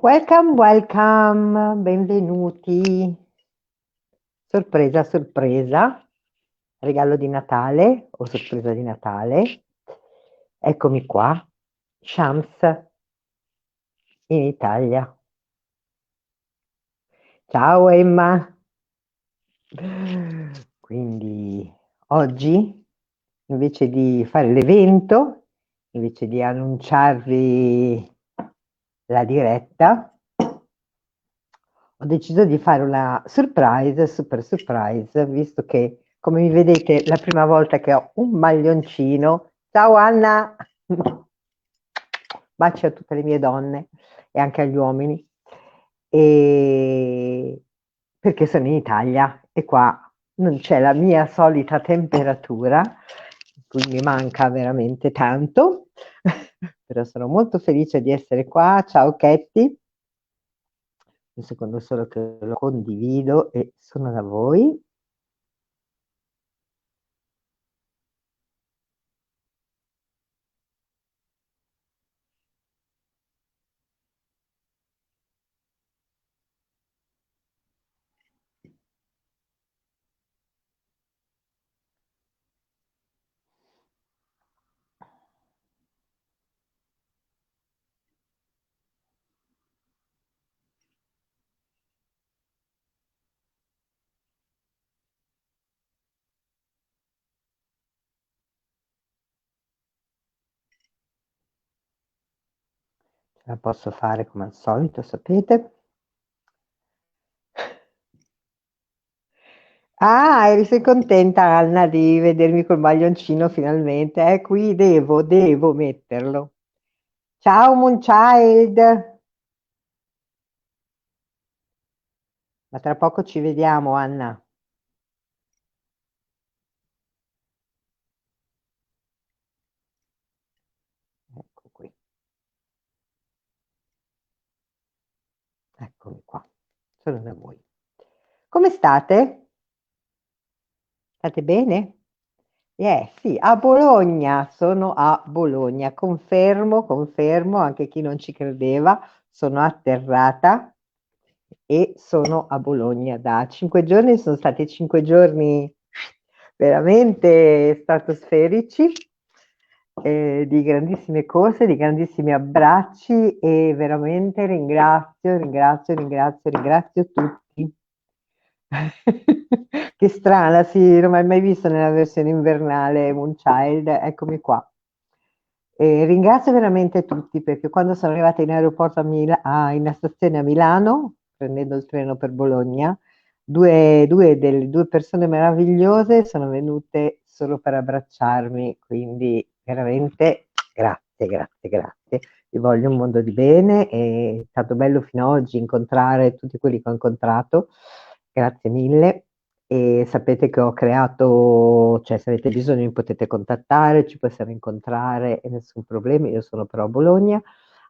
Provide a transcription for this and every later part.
Welcome, welcome, benvenuti. Sorpresa, sorpresa, regalo di Natale o sorpresa di Natale. Eccomi qua, Shams in Italia. Ciao Emma. Quindi oggi, invece di fare l'evento, invece di annunciarvi la diretta, ho deciso di fare una surprise, super surprise, visto che, come mi vedete, è la prima volta che ho un maglioncino. Ciao Anna! Baci a tutte le mie donne e anche agli uomini. E perché sono in Italia e qua non c'è la mia solita temperatura, quindi mi manca veramente tanto, però sono molto felice di essere qua. Ciao Ketty, un secondo solo che lo condivido e sono da voi. Ce la posso fare come al solito, sapete? Ah, sei contenta Anna di vedermi col maglioncino finalmente? Qui devo metterlo. Ciao Moonchild, ma tra poco ci vediamo Anna. Ecco qui, eccomi qua, sono da voi. Come state? State bene? Sì, a Bologna, sono a Bologna, confermo, anche chi non ci credeva, sono atterrata e sono a Bologna da 5 giorni, sono stati 5 giorni veramente stratosferici, di grandissime corse, di grandissimi abbracci e veramente ringrazio tutti. Che strana, sì, non mi hai mai visto nella versione invernale Moonchild, eccomi qua. E ringrazio veramente tutti perché quando sono arrivata in aeroporto in stazione a Milano, prendendo il treno per Bologna, due persone meravigliose sono venute solo per abbracciarmi, quindi veramente grazie. Vi voglio un mondo di bene, è stato bello fino ad oggi incontrare tutti quelli che ho incontrato, grazie mille. E sapete che ho creato, cioè se avete bisogno mi potete contattare, ci possiamo incontrare e nessun problema, io sono però a Bologna,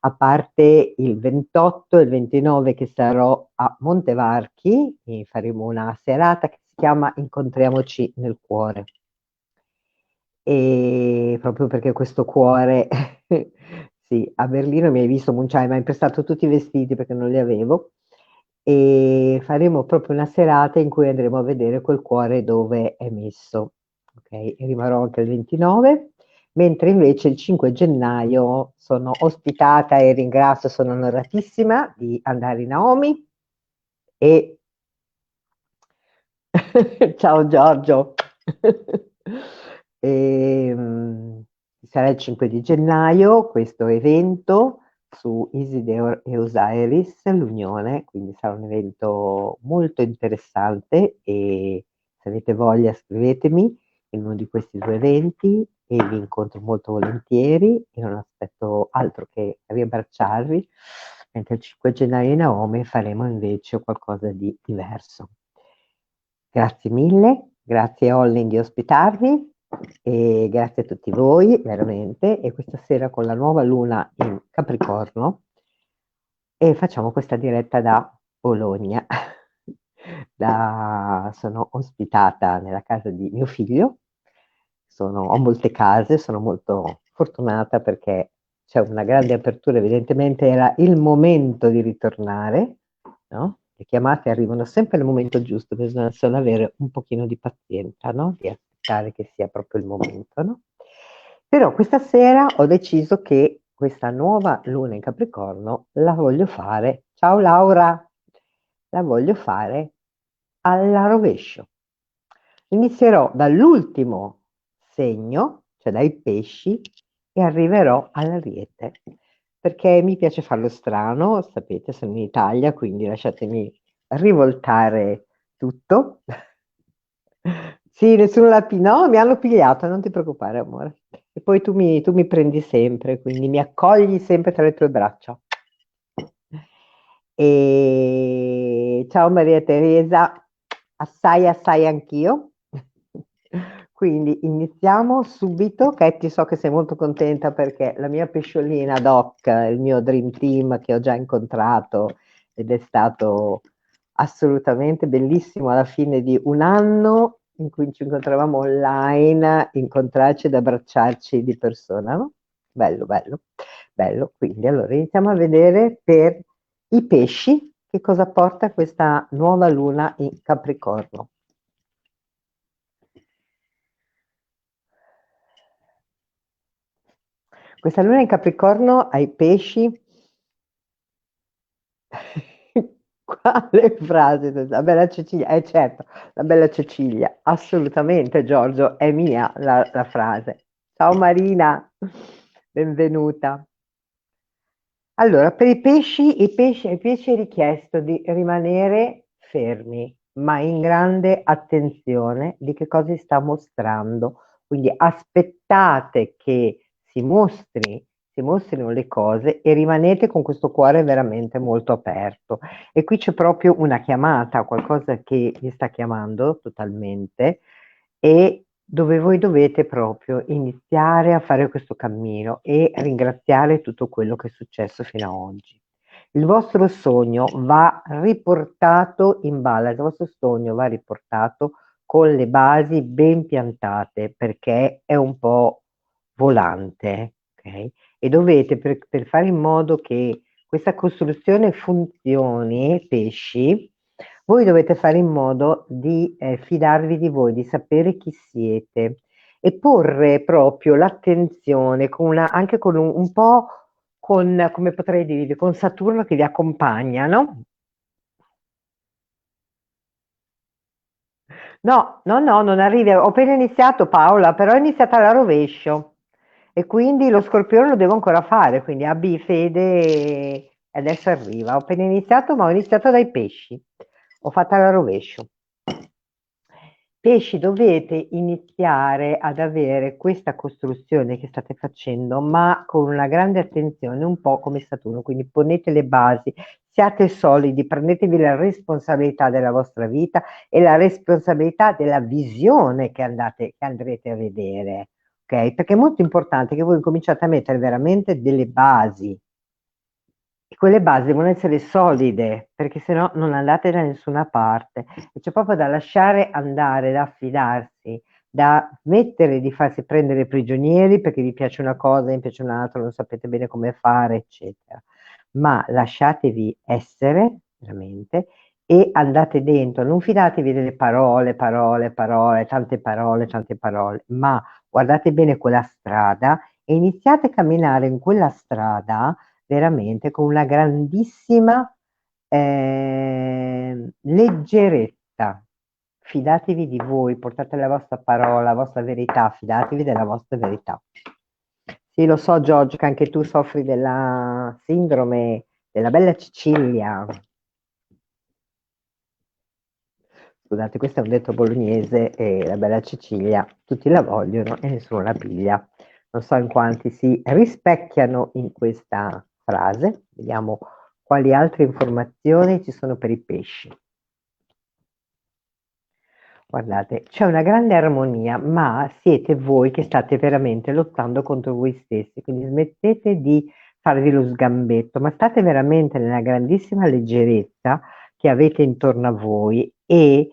a parte il 28 e il 29 che sarò a Montevarchi e faremo una serata che si chiama Incontriamoci nel cuore. E proprio perché questo cuore, sì, a Berlino mi hai visto Munciai, mi hai prestato tutti i vestiti perché non li avevo e faremo proprio una serata in cui andremo a vedere quel cuore dove è messo, ok? E rimarrò anche il 29, mentre invece il 5 gennaio sono ospitata e ringrazio, sono onoratissima di andare in Naomi e ciao Giorgio. E, sarà il 5 di gennaio questo evento su Isidore e Osiris, l'unione, quindi sarà un evento molto interessante e se avete voglia scrivetemi in uno di questi due eventi e vi incontro molto volentieri e non aspetto altro che riabbracciarvi, mentre il 5 gennaio in Naomi faremo invece qualcosa di diverso. Grazie mille, grazie Olling di ospitarmi e grazie a tutti voi, veramente. E questa sera con la nuova luna in Capricorno e facciamo questa diretta da Bologna. Sono ospitata nella casa di mio figlio, ho molte case, sono molto fortunata perché c'è una grande apertura, evidentemente era il momento di ritornare, no? Le chiamate arrivano sempre al momento giusto, bisogna solo avere un pochino di pazienza, no? Di aspettare che sia proprio il momento, no? Però questa sera ho deciso che questa nuova luna in Capricorno la voglio fare, ciao Laura, la voglio fare alla rovescio. Inizierò dall'ultimo segno, cioè dai pesci, e arriverò all'Ariete, perché mi piace farlo strano, sapete, sono in Italia, quindi lasciatemi rivoltare tutto. Sì, nessuno no, mi hanno pigliato, non ti preoccupare, amore. E poi tu mi prendi sempre, quindi mi accogli sempre tra le tue braccia. E ciao Maria Teresa, assai assai anch'io. Quindi iniziamo subito. Katie, so che sei molto contenta perché la mia pesciolina Doc, il mio Dream Team che ho già incontrato ed è stato assolutamente bellissimo alla fine di un anno in cui ci incontravamo online, incontrarci ed abbracciarci di persona, no? Bello, bello, bello. Quindi allora iniziamo a vedere per i pesci che cosa porta questa nuova luna in Capricorno. Questa luna in Capricorno ai pesci. Quale frase? La bella Cecilia, certo, la bella Cecilia, assolutamente Giorgio, è mia la frase. Ciao Marina, benvenuta. Allora, per ai pesci è richiesto di rimanere fermi, ma in grande attenzione di che cosa si sta mostrando. Quindi aspettate che si mostrino le cose e rimanete con questo cuore veramente molto aperto. E qui c'è proprio una chiamata, qualcosa che vi sta chiamando totalmente e dove voi dovete proprio iniziare a fare questo cammino e ringraziare tutto quello che è successo fino ad oggi. Il vostro sogno va riportato in balance, il vostro sogno va riportato con le basi ben piantate perché è un po' volante, ok? E dovete, per fare in modo che questa costruzione funzioni, pesci, voi dovete fare in modo di fidarvi di voi, di sapere chi siete e porre proprio l'attenzione anche con un po' con, come potrei dire, con Saturno che vi accompagna, no? No, no, no, non arrivi. Ho appena iniziato Paola, però è iniziata alla rovescio e quindi lo scorpione lo devo ancora fare, quindi abbi fede e adesso arriva. Ho appena iniziato, ma ho iniziato dai pesci. Ho fatto alla rovescio. Pesci, dovete iniziare ad avere questa costruzione che state facendo, ma con una grande attenzione, un po' come Saturno, quindi ponete le basi, siate solidi, prendetevi la responsabilità della vostra vita e la responsabilità della visione che andrete a vedere, ok? Perché è molto importante che voi cominciate a mettere veramente delle basi. E quelle basi devono essere solide, perché sennò non andate da nessuna parte. E c'è proprio da lasciare andare, da affidarsi, da smettere di farsi prendere prigionieri perché vi piace una cosa, vi piace un'altra, non sapete bene come fare, eccetera. Ma lasciatevi essere, veramente, e andate dentro. Non fidatevi delle parole, parole, parole, tante parole, ma guardate bene quella strada e iniziate a camminare in quella strada veramente con una grandissima leggerezza. Fidatevi di voi, portate la vostra parola, la vostra verità, fidatevi della vostra verità. Sì, lo so, Giorgio, che anche tu soffri della sindrome della bella Cecilia. Scusate, questo è un detto bolognese e la bella Cecilia tutti la vogliono e nessuno la piglia. Non so in quanti si rispecchiano in questa frase. Vediamo quali altre informazioni ci sono per i pesci. Guardate, c'è una grande armonia, ma siete voi che state veramente lottando contro voi stessi, quindi smettete di farvi lo sgambetto, ma state veramente nella grandissima leggerezza che avete intorno a voi e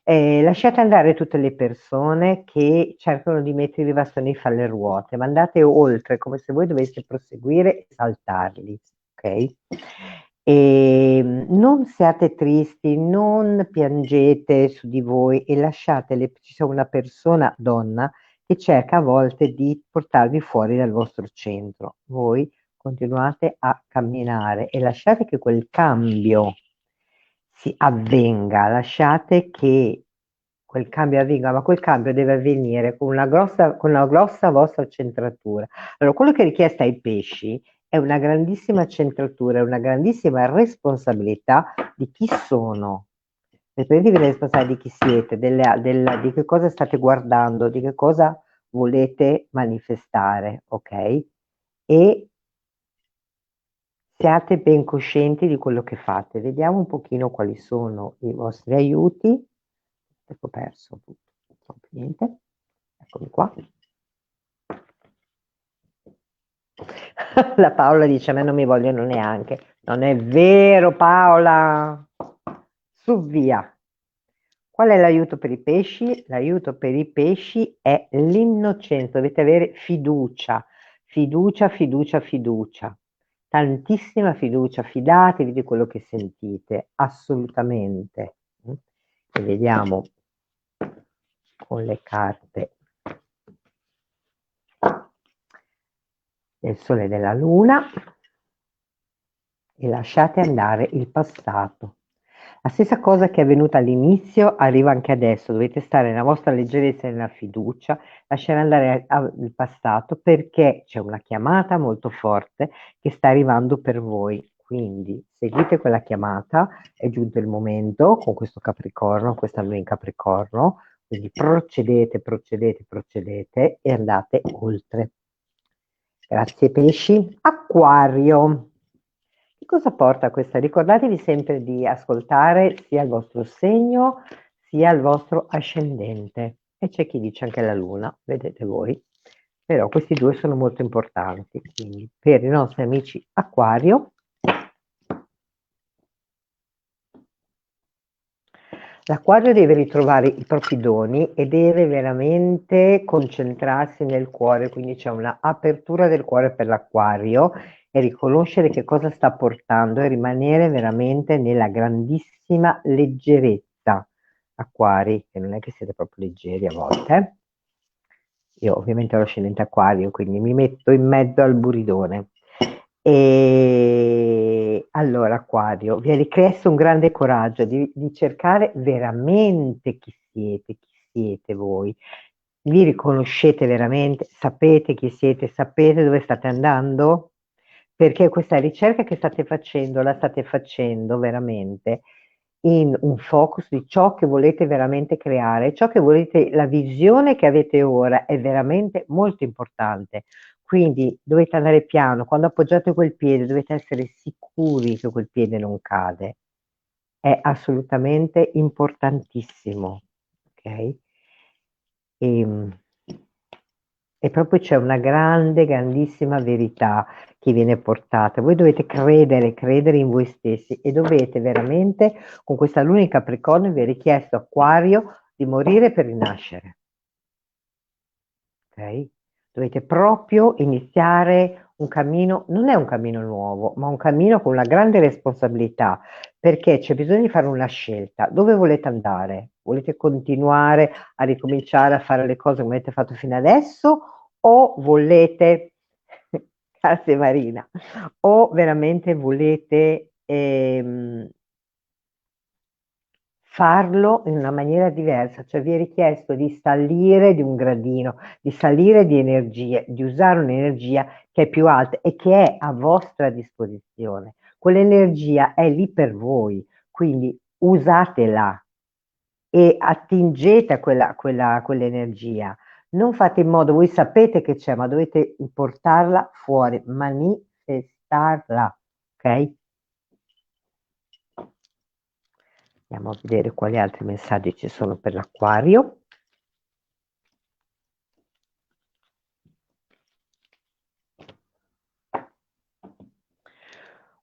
Lasciate andare tutte le persone che cercano di mettere i bastoni fra le ruote, ma andate oltre, come se voi doveste proseguire e saltarli, ok? E non siate tristi, non piangete su di voi e lasciatele, ci sia una persona, donna, che cerca a volte di portarvi fuori dal vostro centro. Voi continuate a camminare e lasciate che quel cambio si avvenga, lasciate che quel cambio avvenga, ma quel cambio deve avvenire con una grossa vostra centratura. Allora, quello che è richiesto ai pesci è una grandissima centratura, è una grandissima responsabilità di chi sono. Prendetevi la responsabilità di chi siete, di che cosa state guardando, di che cosa volete manifestare, ok? E siate ben coscienti di quello che fate. Vediamo un pochino quali sono i vostri aiuti. Ecco, perso tutto, niente. Eccomi qua. La Paola dice: a me non mi vogliono neanche. Non è vero, Paola. Su via. Qual è l'aiuto per i pesci? L'aiuto per i pesci è l'innocenza. Dovete avere fiducia, fiducia, fiducia, fiducia. Tantissima fiducia, fidatevi di quello che sentite, assolutamente. E vediamo con le carte del Sole e della Luna e lasciate andare il passato. La stessa cosa che è avvenuta all'inizio arriva anche adesso, dovete stare nella vostra leggerezza e nella fiducia, lasciare andare il passato perché c'è una chiamata molto forte che sta arrivando per voi. Quindi seguite quella chiamata, è giunto il momento con questo Capricorno, questa luna in Capricorno, quindi procedete, procedete, procedete e andate oltre. Grazie pesci. Acquario. Che cosa porta questa? Ricordatevi sempre di ascoltare sia il vostro segno sia il vostro ascendente. E c'è chi dice anche la luna, vedete voi. Però questi due sono molto importanti. Quindi per i nostri amici Acquario, l'Acquario deve ritrovare i propri doni e deve veramente concentrarsi nel cuore, quindi c'è una apertura del cuore per l'Acquario e riconoscere che cosa sta portando e rimanere veramente nella grandissima leggerezza. Acquari, che non è che siete proprio leggeri a volte. Io ovviamente ho l'ascendente Acquario, quindi mi metto in mezzo al buridone. E allora, Acquario, vi è richiesto un grande coraggio di cercare veramente chi siete voi. Vi riconoscete veramente, sapete chi siete, sapete dove state andando? Perché questa ricerca che state facendo, la state facendo veramente in un focus di ciò che volete veramente creare, ciò che volete, la visione che avete ora è veramente molto importante. Quindi dovete andare piano, quando appoggiate quel piede dovete essere sicuri che quel piede non cade. È assolutamente importantissimo, ok? E, e proprio c'è una grande, grandissima verità che viene portata. Voi dovete credere, credere in voi stessi e dovete veramente, con questa luna in Capricorno, vi è richiesto Acquario di morire per rinascere. Ok? Dovete proprio iniziare un cammino, non è un cammino nuovo, ma un cammino con una grande responsabilità, perché c'è bisogno di fare una scelta. Dove volete andare? Volete continuare a ricominciare a fare le cose come avete fatto fino adesso o volete, grazie Marina, o veramente volete farlo in una maniera diversa, cioè vi è richiesto di salire di un gradino, di salire di energie, di usare un'energia che è più alta e che è a vostra disposizione. Quell'energia è lì per voi, quindi usatela e attingete a quell'energia. Non fate in modo, voi sapete che c'è, ma dovete portarla fuori, manifestarla, ok? Andiamo a vedere quali altri messaggi ci sono per l'Acquario.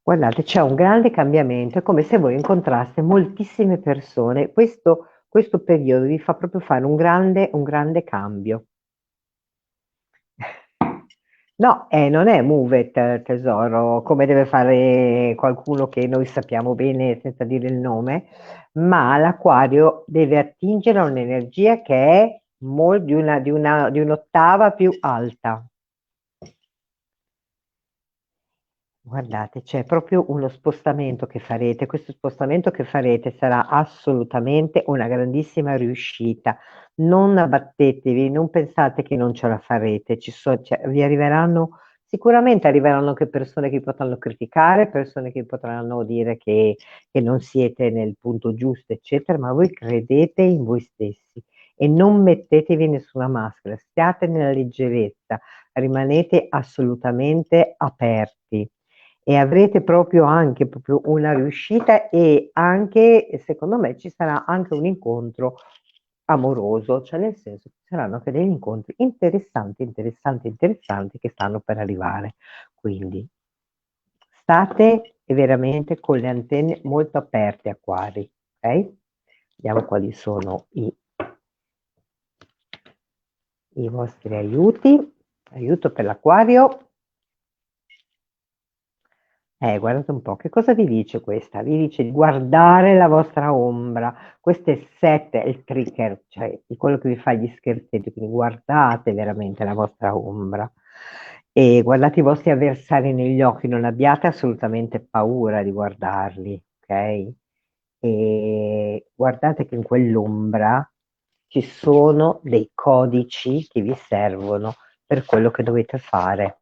Guardate, c'è un grande cambiamento, è come se voi incontraste moltissime persone. Questo questo periodo vi fa proprio fare un grande cambio. No, non è move it, tesoro, come deve fare qualcuno che noi sappiamo bene senza dire il nome, ma l'Aquario deve attingere a un'energia che è di un'ottava più alta. Guardate, c'è proprio uno spostamento che farete. Questo spostamento che farete sarà assolutamente una grandissima riuscita. Non abbattetevi, non pensate che non ce la farete. Vi arriveranno, sicuramente arriveranno anche persone che vi potranno criticare, persone che vi potranno dire che non siete nel punto giusto, eccetera, ma voi credete in voi stessi e non mettetevi nessuna maschera, stiate nella leggerezza, rimanete assolutamente aperti e avrete proprio una riuscita e anche, secondo me, ci sarà anche un incontro amoroso, cioè nel senso che ci saranno anche degli incontri interessanti che stanno per arrivare. Quindi state veramente con le antenne molto aperte, Acquari, ok? Vediamo quali sono i vostri aiuti. Aiuto per l'Acquario. Guardate un po', che cosa vi dice questa? Vi dice di guardare la vostra ombra. Questo è il 7, è il trigger, cioè di quello che vi fa gli scherzetti, quindi guardate veramente la vostra ombra. E guardate i vostri avversari negli occhi, non abbiate assolutamente paura di guardarli, ok? E guardate che in quell'ombra ci sono dei codici che vi servono per quello che dovete fare.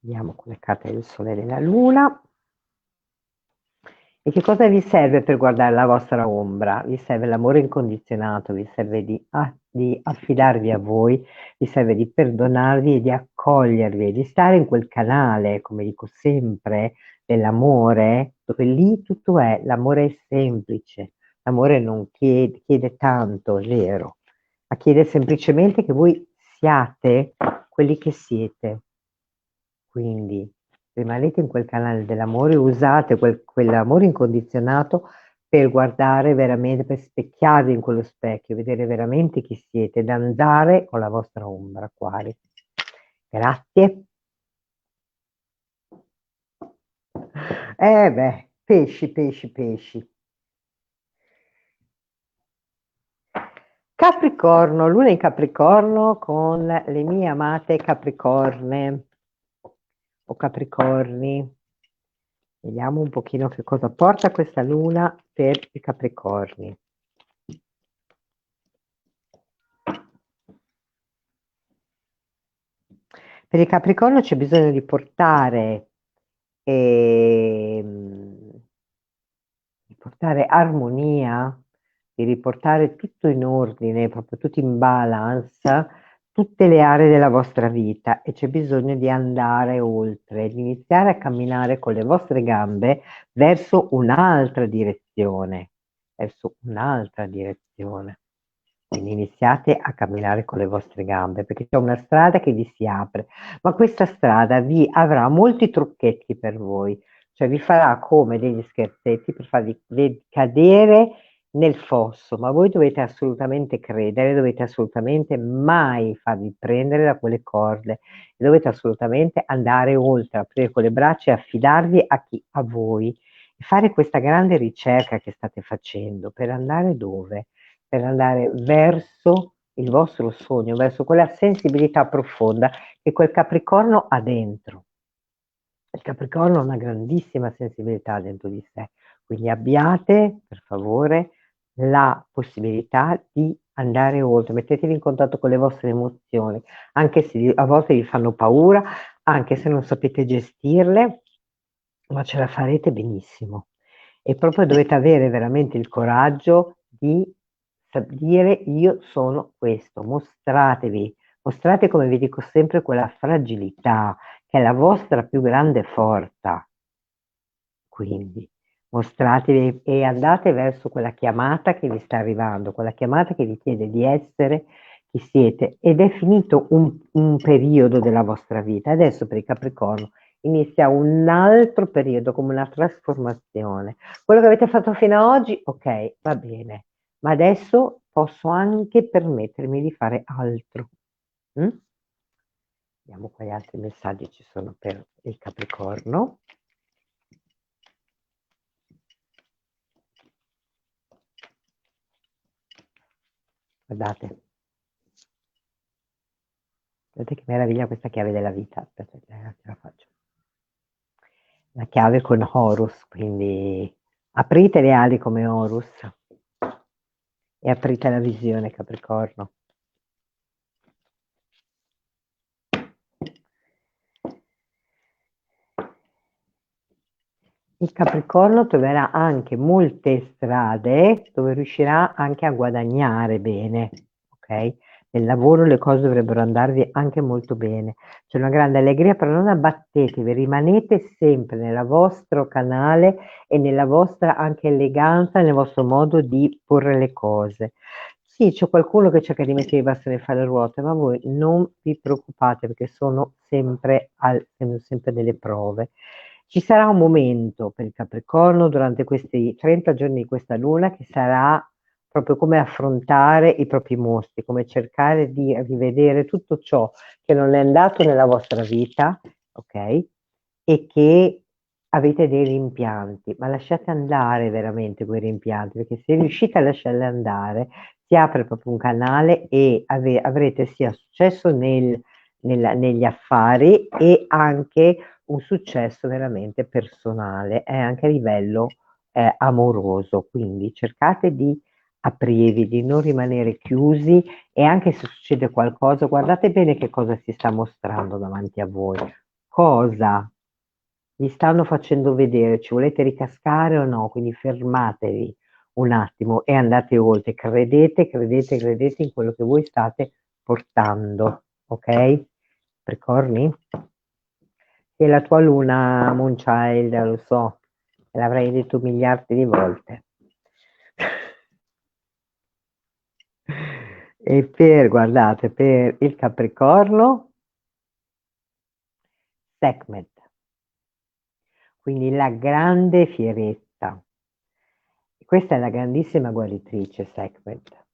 Vediamo con le carte del Sole e della Luna. E che cosa vi serve per guardare la vostra ombra? Vi serve l'amore incondizionato, vi serve di affidarvi a voi, vi serve di perdonarvi e di accogliervi e di stare in quel canale, come dico sempre, dell'amore, dove lì tutto è, l'amore è semplice, l'amore non chiede tanto, è vero, ma chiede semplicemente che voi siate quelli che siete. Quindi rimanete in quel canale dell'amore, usate quell'amore incondizionato per guardare veramente, per specchiarvi in quello specchio, vedere veramente chi siete, ed andare con la vostra ombra, Acquari. Grazie. Pesci, pesci, pesci. Capricorno, Luna in Capricorno con le mie amate Capricorne o Capricorni. Vediamo un pochino che cosa porta questa Luna per i Capricorni. Per il Capricorno c'è bisogno di portare armonia, di riportare tutto in ordine, proprio tutto in balance, tutte le aree della vostra vita e c'è bisogno di andare oltre, di iniziare a camminare con le vostre gambe verso un'altra direzione, Quindi iniziate a camminare con le vostre gambe perché c'è una strada che vi si apre, ma questa strada vi avrà molti trucchetti per voi, cioè vi farà come degli scherzetti per farvi cadere nel fosso, ma voi dovete assolutamente credere, dovete assolutamente mai farvi prendere da quelle corde, dovete assolutamente andare oltre, aprire con le braccia e affidarvi a chi? A voi. E fare questa grande ricerca che state facendo per andare dove? Per andare verso il vostro sogno, verso quella sensibilità profonda che quel Capricorno ha dentro. Il Capricorno ha una grandissima sensibilità dentro di sé, quindi abbiate, per favore, la possibilità di andare oltre, mettetevi in contatto con le vostre emozioni, anche se a volte vi fanno paura, anche se non sapete gestirle, ma ce la farete benissimo. E proprio dovete avere veramente il coraggio di dire io sono questo, mostratevi, mostrate come vi dico sempre quella fragilità che è la vostra più grande forza. Quindi mostratevi e andate verso quella chiamata che vi sta arrivando, quella chiamata che vi chiede di essere chi siete ed è finito un periodo della vostra vita. Adesso per il Capricorno inizia un altro periodo, come una trasformazione. Quello che avete fatto fino ad oggi, ok, va bene, ma adesso posso anche permettermi di fare altro. Mm? Vediamo quali altri messaggi ci sono per il Capricorno. Guardate. Guardate che meraviglia questa chiave della vita. Aspetta, ce la faccio. La chiave con Horus, quindi aprite le ali come Horus e aprite la visione, Capricorno. Il Capricorno troverà anche molte strade dove riuscirà anche a guadagnare bene, ok? Nel lavoro le cose dovrebbero andarvi anche molto bene. C'è una grande allegria, però non abbattetevi, rimanete sempre nel vostro canale e nella vostra anche eleganza, nel vostro modo di porre le cose. Sì, c'è qualcuno che cerca di mettere i bastoni e fare le ruote, ma voi non vi preoccupate perché sono sempre delle prove. Ci sarà un momento per il Capricorno durante questi 30 giorni di questa luna che sarà proprio come affrontare i propri mostri, come cercare di rivedere tutto ciò che non è andato nella vostra vita, ok? E che avete dei rimpianti, ma lasciate andare veramente quei rimpianti, perché se riuscite a lasciarli andare, si apre proprio un canale e avrete sia successo negli affari e anche un successo veramente personale e anche a livello amoroso. Quindi cercate di aprirvi, di non rimanere chiusi e anche se succede qualcosa, guardate bene che cosa si sta mostrando davanti a voi, cosa vi stanno facendo vedere, ci volete ricascare o no? Quindi fermatevi un attimo e andate oltre, credete in quello che voi state portando, ok? Ricordi? E la tua luna, Moonchild, lo so, l'avrei detto miliardi di volte. Guardate, per il Capricorno, Sekhmet, quindi la grande fierezza. Questa è la grandissima guaritrice, Sekhmet.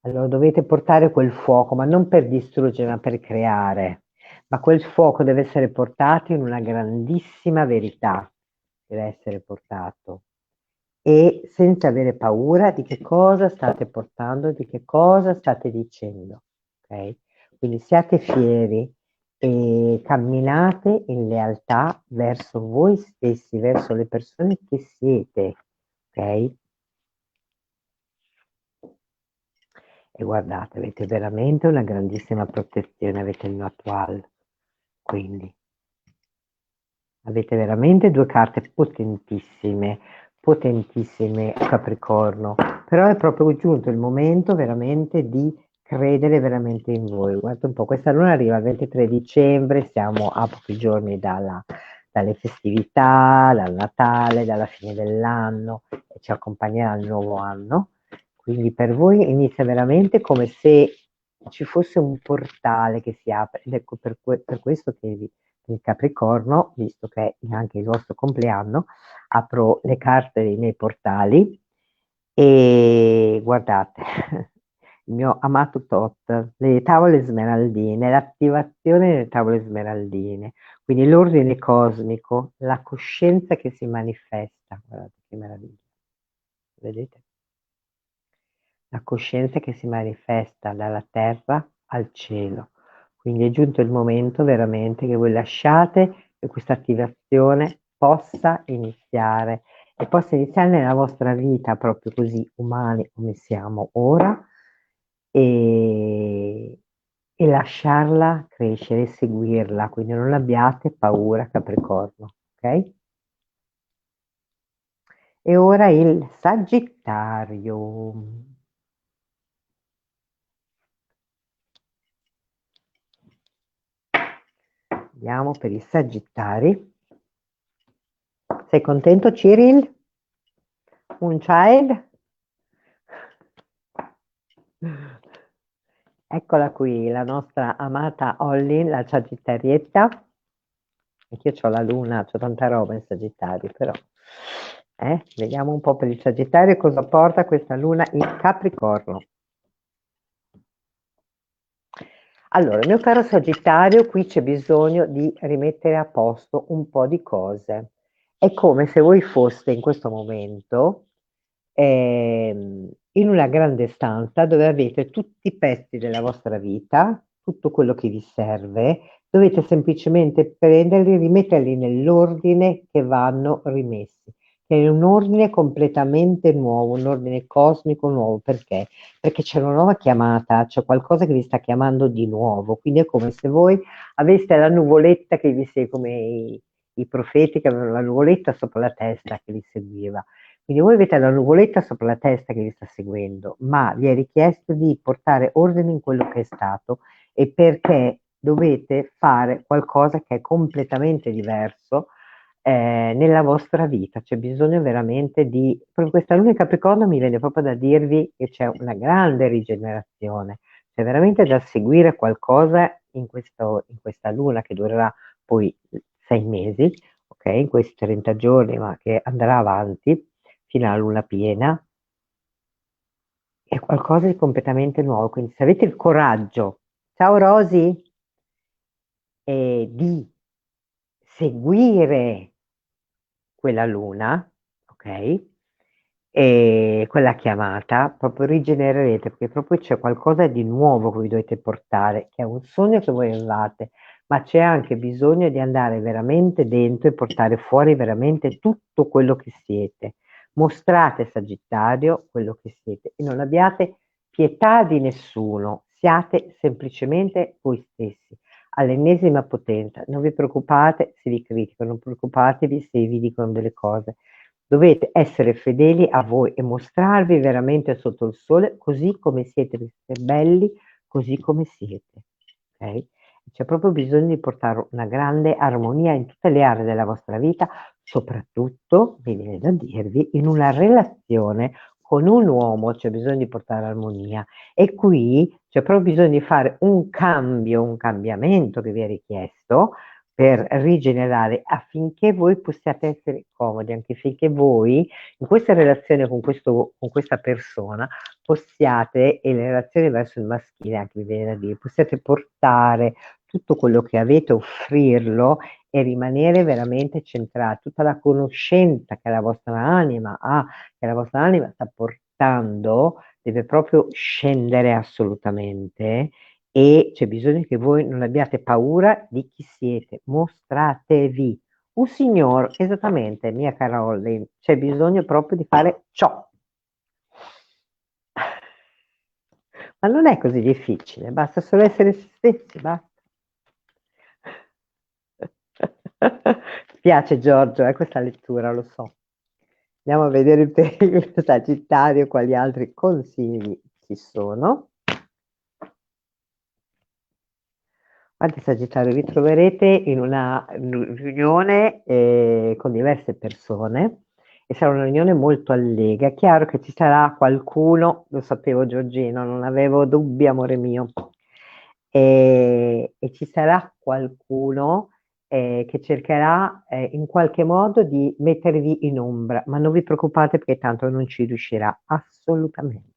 Allora dovete portare quel fuoco, ma non per distruggere, ma per creare. Ma quel fuoco deve essere portato in una grandissima verità, deve essere portato. E senza avere paura di che cosa state portando, di che cosa state dicendo. Ok? Quindi siate fieri e camminate in lealtà verso voi stessi, verso le persone che siete. Ok? E guardate, avete veramente una grandissima protezione, avete il Natual, quindi avete veramente due carte potentissime, potentissime Capricorno, però è proprio giunto il momento veramente di credere veramente in voi. Guardate un po', questa luna arriva il 23 dicembre, siamo a pochi giorni dalle festività, dal Natale, dalla fine dell'anno e ci accompagnerà il nuovo anno. Quindi per voi inizia veramente come se ci fosse un portale che si apre ed ecco per questo che il Capricorno, visto che è anche il vostro compleanno, apro le carte dei miei portali e guardate, il mio amato Tot, le tavole smeraldine, l'attivazione delle tavole smeraldine, quindi l'ordine cosmico, la coscienza che si manifesta, guardate che meraviglia, vedete? La coscienza che si manifesta dalla terra al cielo. Quindi è giunto il momento veramente che voi lasciate che questa attivazione possa iniziare e possa iniziare nella vostra vita proprio così umani come siamo ora e lasciarla crescere e seguirla. Quindi non abbiate paura, Capricorno, ok? E ora il Sagittario. Andiamo per i Sagittari. Sei contento, Cyril? Un child? Eccola qui, la nostra amata Holly, la Sagittarietta. Anch'io ho la luna, ho tanta roba in Sagittario, però. Vediamo un po' per il Sagittario cosa porta questa luna in Capricorno. Allora, mio caro Sagittario, qui c'è bisogno di rimettere a posto un po' di cose. È come se voi foste in questo momento in una grande stanza dove avete tutti i pezzi della vostra vita, tutto quello che vi serve, dovete semplicemente prenderli e rimetterli nell'ordine che vanno rimessi, che è un ordine completamente nuovo, un ordine cosmico nuovo. Perché? Perché c'è una nuova chiamata, c'è qualcosa che vi sta chiamando di nuovo, quindi è come se voi aveste la nuvoletta che vi segue, come i profeti che avevano la nuvoletta sopra la testa che li seguiva. Quindi voi avete la nuvoletta sopra la testa che vi sta seguendo, ma vi è richiesto di portare ordine in quello che è stato, e perché dovete fare qualcosa che è completamente diverso nella vostra vita. C'è bisogno veramente di, proprio questa luna in Capricorno mi viene proprio da dirvi che c'è una grande rigenerazione, c'è veramente da seguire qualcosa in questa luna che durerà poi 6 mesi, ok, in questi 30 giorni, ma che andrà avanti fino alla luna piena. È qualcosa di completamente nuovo, quindi se avete il coraggio, ciao Rosy, di seguire quella luna, ok? E quella chiamata, proprio rigenererete, perché proprio c'è qualcosa di nuovo che vi dovete portare, che è un sogno che voi avevate, ma c'è anche bisogno di andare veramente dentro e portare fuori veramente tutto quello che siete. Mostrate, Sagittario, quello che siete e non abbiate pietà di nessuno, siate semplicemente voi stessi all'ennesima potenza. Non vi preoccupate se vi criticano, non preoccupatevi se vi dicono delle cose. Dovete essere fedeli a voi e mostrarvi veramente sotto il sole così come siete, siete belli così come siete. Ok? C'è proprio bisogno di portare una grande armonia in tutte le aree della vostra vita, soprattutto, mi viene da dirvi, in una relazione con un uomo c'è bisogno di portare armonia, e qui c'è proprio bisogno di fare un cambio, un cambiamento che vi è richiesto per rigenerare affinché voi possiate essere comodi, anche finché voi in questa relazione con questa persona possiate, e le relazioni verso il maschile anche mi viene da dire, possiate portare tutto quello che avete, offrirlo e rimanere veramente centrati, tutta la conoscenza che la vostra anima ha, che la vostra anima sta portando, deve proprio scendere assolutamente, e c'è bisogno che voi non abbiate paura di chi siete, mostratevi. Un signor, esattamente, mia cara Holly, c'è bisogno proprio di fare ciò. Ma non è così difficile, basta solo essere se stessi, basta. Ti piace Giorgio, questa lettura, lo so. Andiamo a vedere per il Sagittario quali altri consigli ci sono. Guarda, Sagittario, vi troverete in una riunione con diverse persone e sarà una riunione molto allegra. È chiaro che ci sarà qualcuno, lo sapevo Giorgino, non avevo dubbi, amore mio, e ci sarà qualcuno che cercherà in qualche modo di mettervi in ombra, ma non vi preoccupate perché tanto non ci riuscirà assolutamente.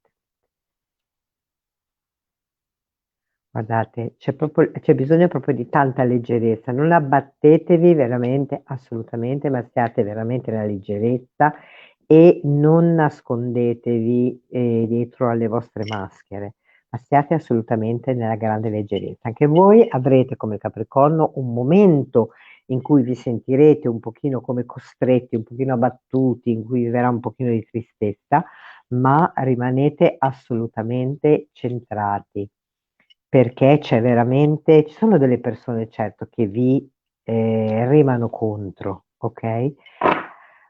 Guardate, c'è bisogno proprio di tanta leggerezza, non abbattetevi veramente, assolutamente, ma siate veramente nella leggerezza e non nascondetevi dietro alle vostre maschere, ma siate assolutamente nella grande leggerezza. Anche voi avrete come Capricorno un momento in cui vi sentirete un pochino come costretti, un pochino abbattuti, in cui vi verrà un pochino di tristezza, ma rimanete assolutamente centrati perché c'è veramente, ci sono delle persone certo che vi remano contro, ok?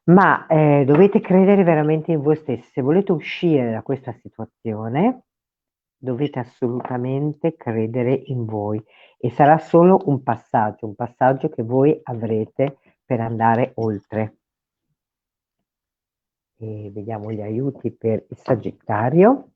Ma dovete credere veramente in voi stessi. Se volete uscire da questa situazione, dovete assolutamente credere in voi e sarà solo un passaggio che voi avrete per andare oltre. E vediamo gli aiuti per il Sagittario.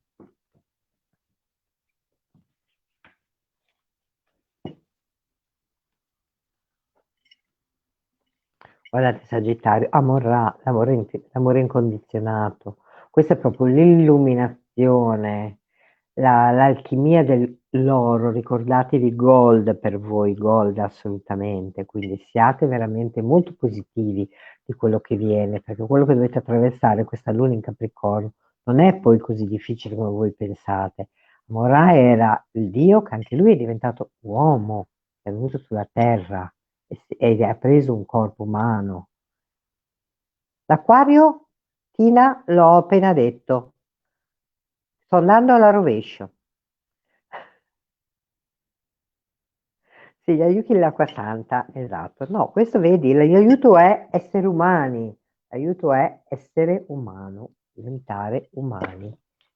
Guardate Sagittario, l'amore incondizionato, questa è proprio l'illuminazione, l'alchimia dell'oro, ricordatevi gold per voi, gold assolutamente, quindi siate veramente molto positivi di quello che viene, perché quello che dovete attraversare, questa luna in Capricorno, non è poi così difficile come voi pensate. Morà era il dio che anche lui è diventato uomo, è venuto sulla terra ed ha preso un corpo umano. L'acquario, Tina, l'ho appena detto, sto andando alla rovescio. Sì, gli aiuti dell'acqua santa, esatto. No, questo vedi, l'aiuto è essere umani, l'aiuto è essere umano, diventare umani,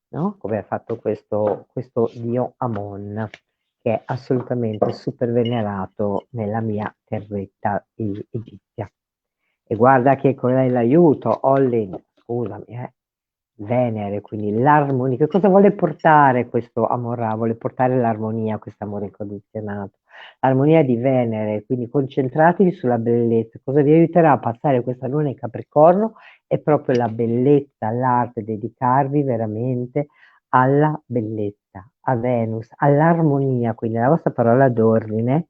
no? Come ha fatto questo dio Amon, che è assolutamente super venerato nella mia terretta egizia. E guarda che qual è l'aiuto, Ollin, scusami, Venere, quindi l'armonia. Che cosa vuole portare questo Amorà? Vuole portare l'armonia, questo amore incondizionato. L'armonia di Venere, quindi concentratevi sulla bellezza. Cosa vi aiuterà a passare questa luna in Capricorno? È proprio la bellezza, l'arte, dedicarvi veramente alla bellezza, a Venus, all'armonia, quindi la vostra parola d'ordine.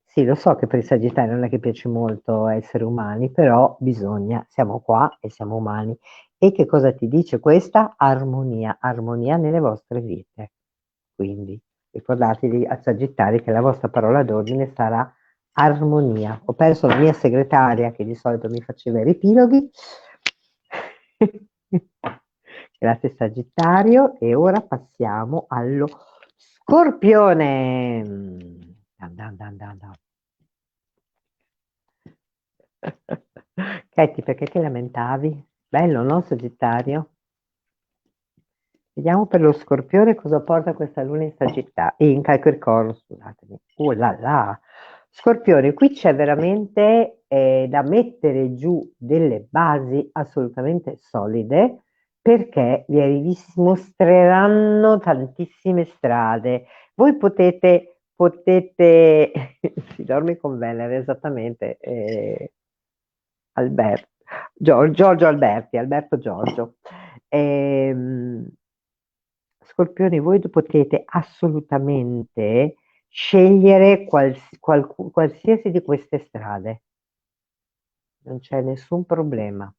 Sì, lo so che per i Sagittari non è che piace molto essere umani, però bisogna, siamo qua e siamo umani. E che cosa ti dice questa? Armonia, armonia nelle vostre vite. Quindi ricordatevi a Sagittari che la vostra parola d'ordine sarà armonia. Ho perso la mia segretaria che di solito mi faceva i ripiloghi. Grazie Sagittario e ora passiamo allo Scorpione. Dan, dan, dan, dan, dan. Katie, perché ti lamentavi? Bello, no, Sagittario? Vediamo per lo Scorpione cosa porta questa luna in Sagittario, in Capricorno, scusatemi. Là là. Scorpione, qui c'è veramente da mettere giù delle basi assolutamente solide perché vi si mostreranno tantissime strade. Voi potete, si dorme con Venere, esattamente, Giorgio Alberti, Alberto Giorgio. Ehm, Scorpioni, voi potete assolutamente scegliere qualsiasi di queste strade, non c'è nessun problema.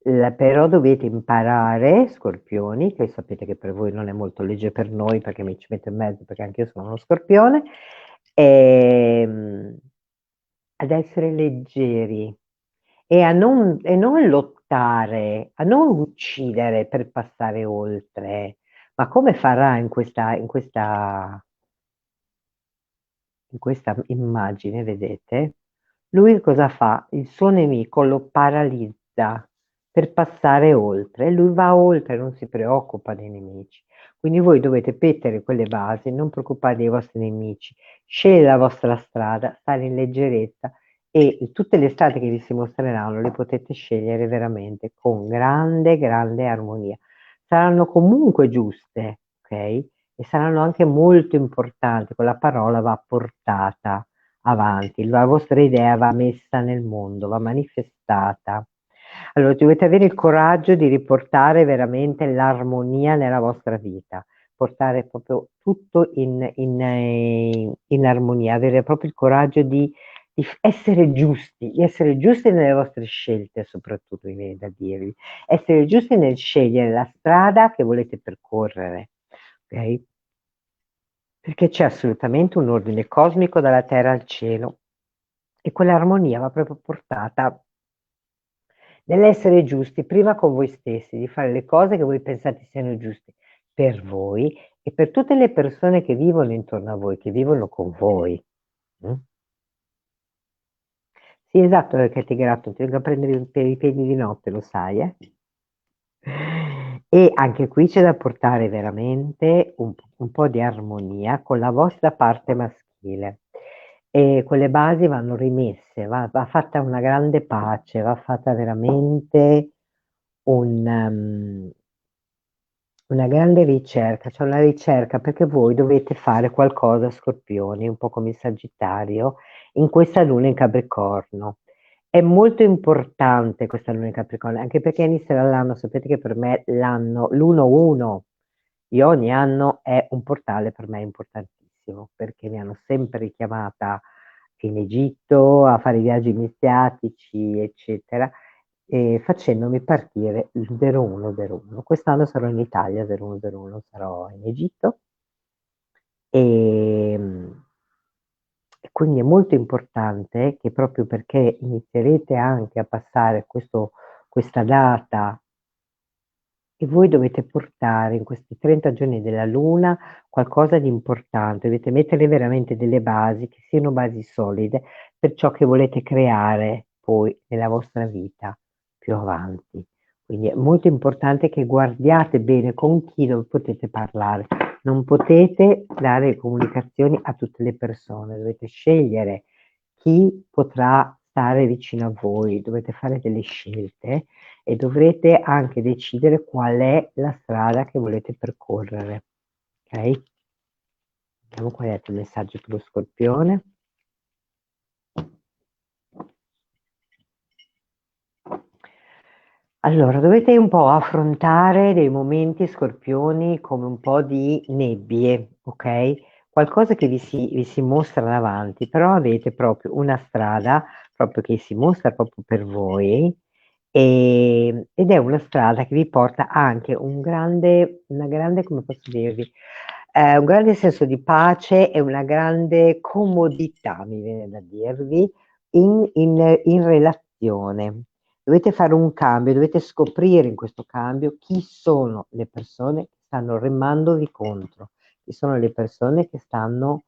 Però dovete imparare, Scorpioni, che sapete che per voi non è molto legge per noi, perché mi ci metto in mezzo, perché anche io sono uno Scorpione, ad essere leggeri e non lottare, a non uccidere per passare oltre. Ma come farà in questa immagine, vedete? Lui cosa fa? Il suo nemico lo paralizza per passare oltre e lui va oltre, non si preoccupa dei nemici. Quindi voi dovete mettere quelle basi, non preoccupare dei vostri nemici, scegliere la vostra strada, stare in leggerezza e tutte le strade che vi si mostreranno le potete scegliere veramente con grande, grande armonia. Saranno comunque giuste, ok? E saranno anche molto importanti, quella parola va portata avanti, la vostra idea va messa nel mondo, va manifestata. Allora, dovete avere il coraggio di riportare veramente l'armonia nella vostra vita, portare proprio tutto in armonia, avere proprio il coraggio di essere giusti nelle vostre scelte, soprattutto mi viene da dirvi, essere giusti nel scegliere la strada che volete percorrere, ok? Perché c'è assolutamente un ordine cosmico dalla terra al cielo e quell'armonia va proprio portata nell'essere giusti prima con voi stessi, di fare le cose che voi pensate siano giuste per voi e per tutte le persone che vivono intorno a voi, che vivono con voi. Mm? Sì, esatto, perché ti gratto, ti vengo a prendere per i piedi di notte, lo sai, eh? E anche qui c'è da portare veramente un po' di armonia con la vostra parte maschile. E quelle basi vanno rimesse, va fatta una grande pace, va fatta veramente un, una grande ricerca, cioè una ricerca perché voi dovete fare qualcosa, Scorpioni, un po' come il Sagittario, in questa luna in Capricorno. È molto importante questa luna in Capricorno, anche perché inizierà l'anno, sapete che per me l'anno, l'1-1, io ogni anno è un portale per me importantissimo, perché mi hanno sempre richiamata in Egitto a fare i viaggi iniziatici, eccetera, e facendomi partire il 0101. Quest'anno sarò in Italia, 0101, sarò in Egitto. E, e quindi è molto importante che proprio perché inizierete anche a passare questa data e voi dovete portare in questi 30 giorni della luna qualcosa di importante, dovete mettere veramente delle basi che siano basi solide per ciò che volete creare poi nella vostra vita più avanti. Quindi è molto importante che guardiate bene con chi potete parlare. Non potete dare comunicazioni a tutte le persone, dovete scegliere chi potrà stare vicino a voi, dovete fare delle scelte e dovrete anche decidere qual è la strada che volete percorrere. Ok? Vediamo qual è il messaggio per lo Scorpione. Allora, dovete un po' affrontare dei momenti, Scorpioni, come un po' di nebbie, ok? Qualcosa che vi si mostra davanti, però avete proprio una strada proprio che si mostra proprio per voi ed è una strada che vi porta anche una grande, come posso dirvi, un grande senso di pace e una grande comodità, mi viene da dirvi, in relazione. Dovete fare un cambio, dovete scoprire in questo cambio chi sono le persone che stanno remandovi contro, chi sono le persone che stanno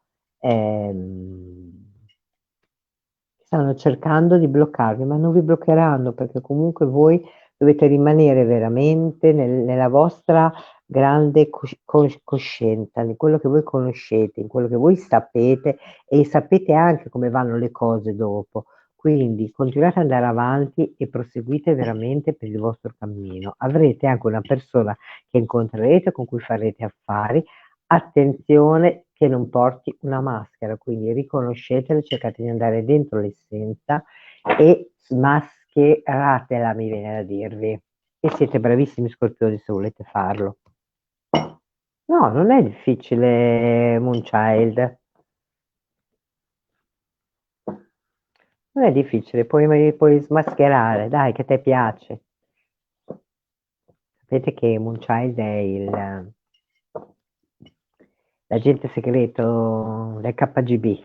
cercando di bloccarvi, ma non vi bloccheranno perché comunque voi dovete rimanere veramente nella vostra grande coscienza, in quello che voi conoscete, in quello che voi sapete e sapete anche come vanno le cose dopo. Quindi continuate ad andare avanti e proseguite veramente per il vostro cammino. Avrete anche una persona che incontrerete, con cui farete affari. Attenzione che non porti una maschera, quindi riconoscetela, cercate di andare dentro l'essenza e smascheratela, mi viene da dirvi. E siete bravissimi Scorpioni se volete farlo. No, non è difficile, Moonchild. Non è difficile, puoi smascherare, dai, che a te piace. Sapete che Moonchild è l'agente segreto del KGB.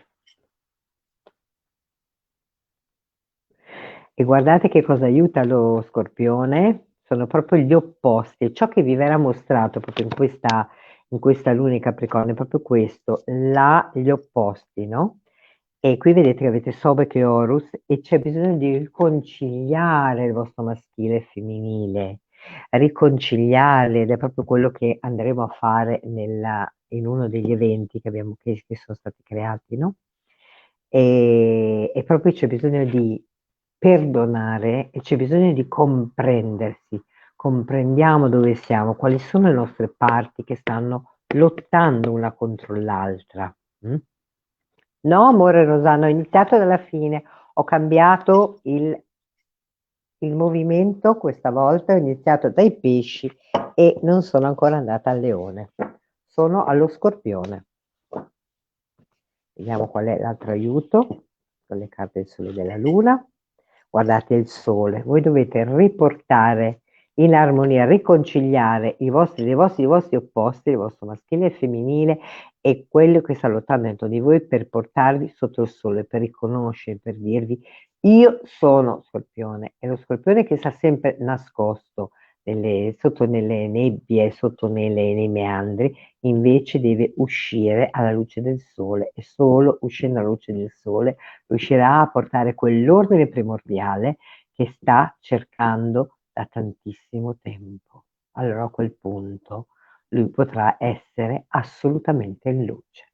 E guardate che cosa aiuta lo Scorpione, sono proprio gli opposti. Ciò che vi verrà mostrato proprio in questa luna in Capricorno è proprio questo, gli opposti, no? E qui vedete che avete Sobek e Horus e c'è bisogno di riconciliare il vostro maschile e femminile, riconciliarli ed è proprio quello che andremo a fare in uno degli eventi che sono stati creati, no? E proprio c'è bisogno di perdonare e c'è bisogno di comprendersi. Comprendiamo dove siamo, quali sono le nostre parti che stanno lottando una contro l'altra. Mm? No, amore Rosano, ho iniziato dalla fine, ho cambiato il movimento questa volta, ho iniziato dai pesci e non sono ancora andata al leone, sono allo Scorpione. Vediamo qual è l'altro aiuto con le carte del Sole e della Luna. Guardate il Sole, voi dovete riportare in armonia, riconciliare i vostri opposti, il vostro maschile e femminile e quello che sta lottando dentro di voi per portarvi sotto il Sole, per riconoscere, per dirvi io sono Scorpione, è lo Scorpione che sta sempre nascosto sotto nelle nebbie, sotto nei meandri, invece deve uscire alla luce del sole e solo uscendo alla luce del sole riuscirà a portare quell'ordine primordiale che sta cercando da tantissimo tempo. Allora a quel punto lui potrà essere assolutamente in luce.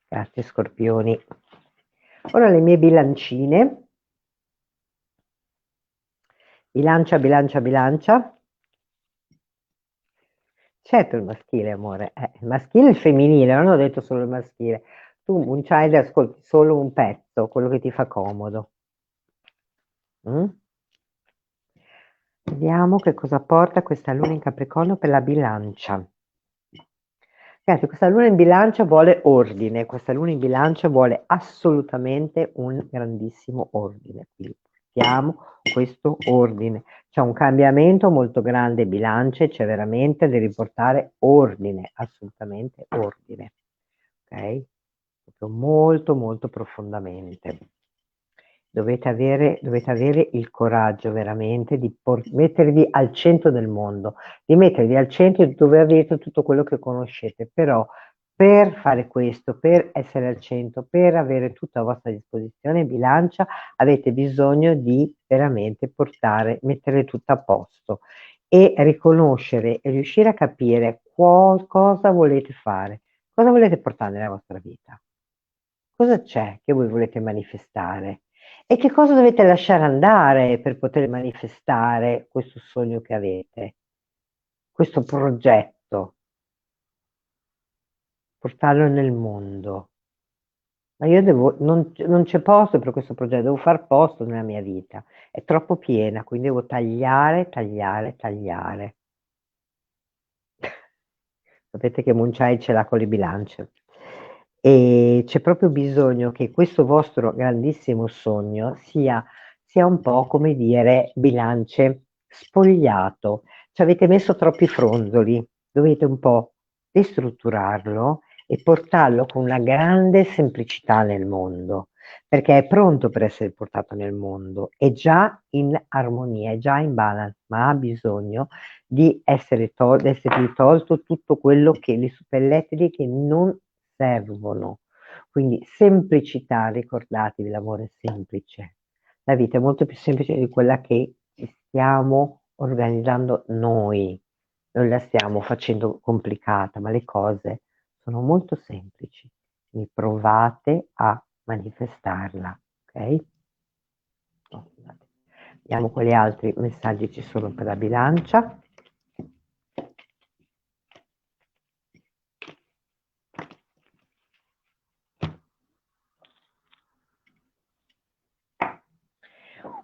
Grazie Scorpioni. Ora le mie bilancine. Bilancia, bilancia, bilancia. Certo il maschile, amore. Il maschile e il femminile, non ho detto solo il maschile. tu Moonchild ascolti solo un pezzo, quello che ti fa comodo. Vediamo che cosa porta questa luna in Capricorno per la bilancia. Ragazzi, questa luna in bilancia vuole ordine, questa luna in bilancia vuole assolutamente un grandissimo ordine. Quindi portiamo questo ordine. C'è un cambiamento molto grande in bilance, c'è veramente da riportare ordine, assolutamente ordine. Ok? Proprio molto, molto profondamente. Dovete avere il coraggio veramente di mettervi al centro del mondo, di mettervi al centro dove avete tutto quello che conoscete, però per fare questo, per essere al centro, per avere tutto a vostra disposizione, bilancia, avete bisogno di veramente mettere tutto a posto e riconoscere e riuscire a capire cosa volete fare, cosa volete portare nella vostra vita, cosa c'è che voi volete manifestare. E che cosa dovete lasciare andare per poter manifestare questo sogno che avete, questo progetto, portarlo nel mondo? Ma io non c'è posto per questo progetto, devo far posto nella mia vita, è troppo piena, quindi devo tagliare, tagliare, tagliare. Sapete che Moonchild ce l'ha con le bilance. E c'è proprio bisogno che questo vostro grandissimo sogno sia un po', come dire, bilance spogliato. Ci avete messo troppi fronzoli, dovete un po' destrutturarlo e portarlo con una grande semplicità nel mondo, perché è pronto per essere portato nel mondo, è già in armonia, è già in balance, ma ha bisogno di essergli tolto tutto quello che le suppellettili che non servono. Quindi semplicità, ricordatevi, l'amore è semplice. La vita è molto più semplice di quella che stiamo organizzando noi. Non la stiamo facendo complicata, ma le cose sono molto semplici. Quindi provate a manifestarla, ok? Oh, scusate. Vediamo quali altri messaggi ci sono per la bilancia.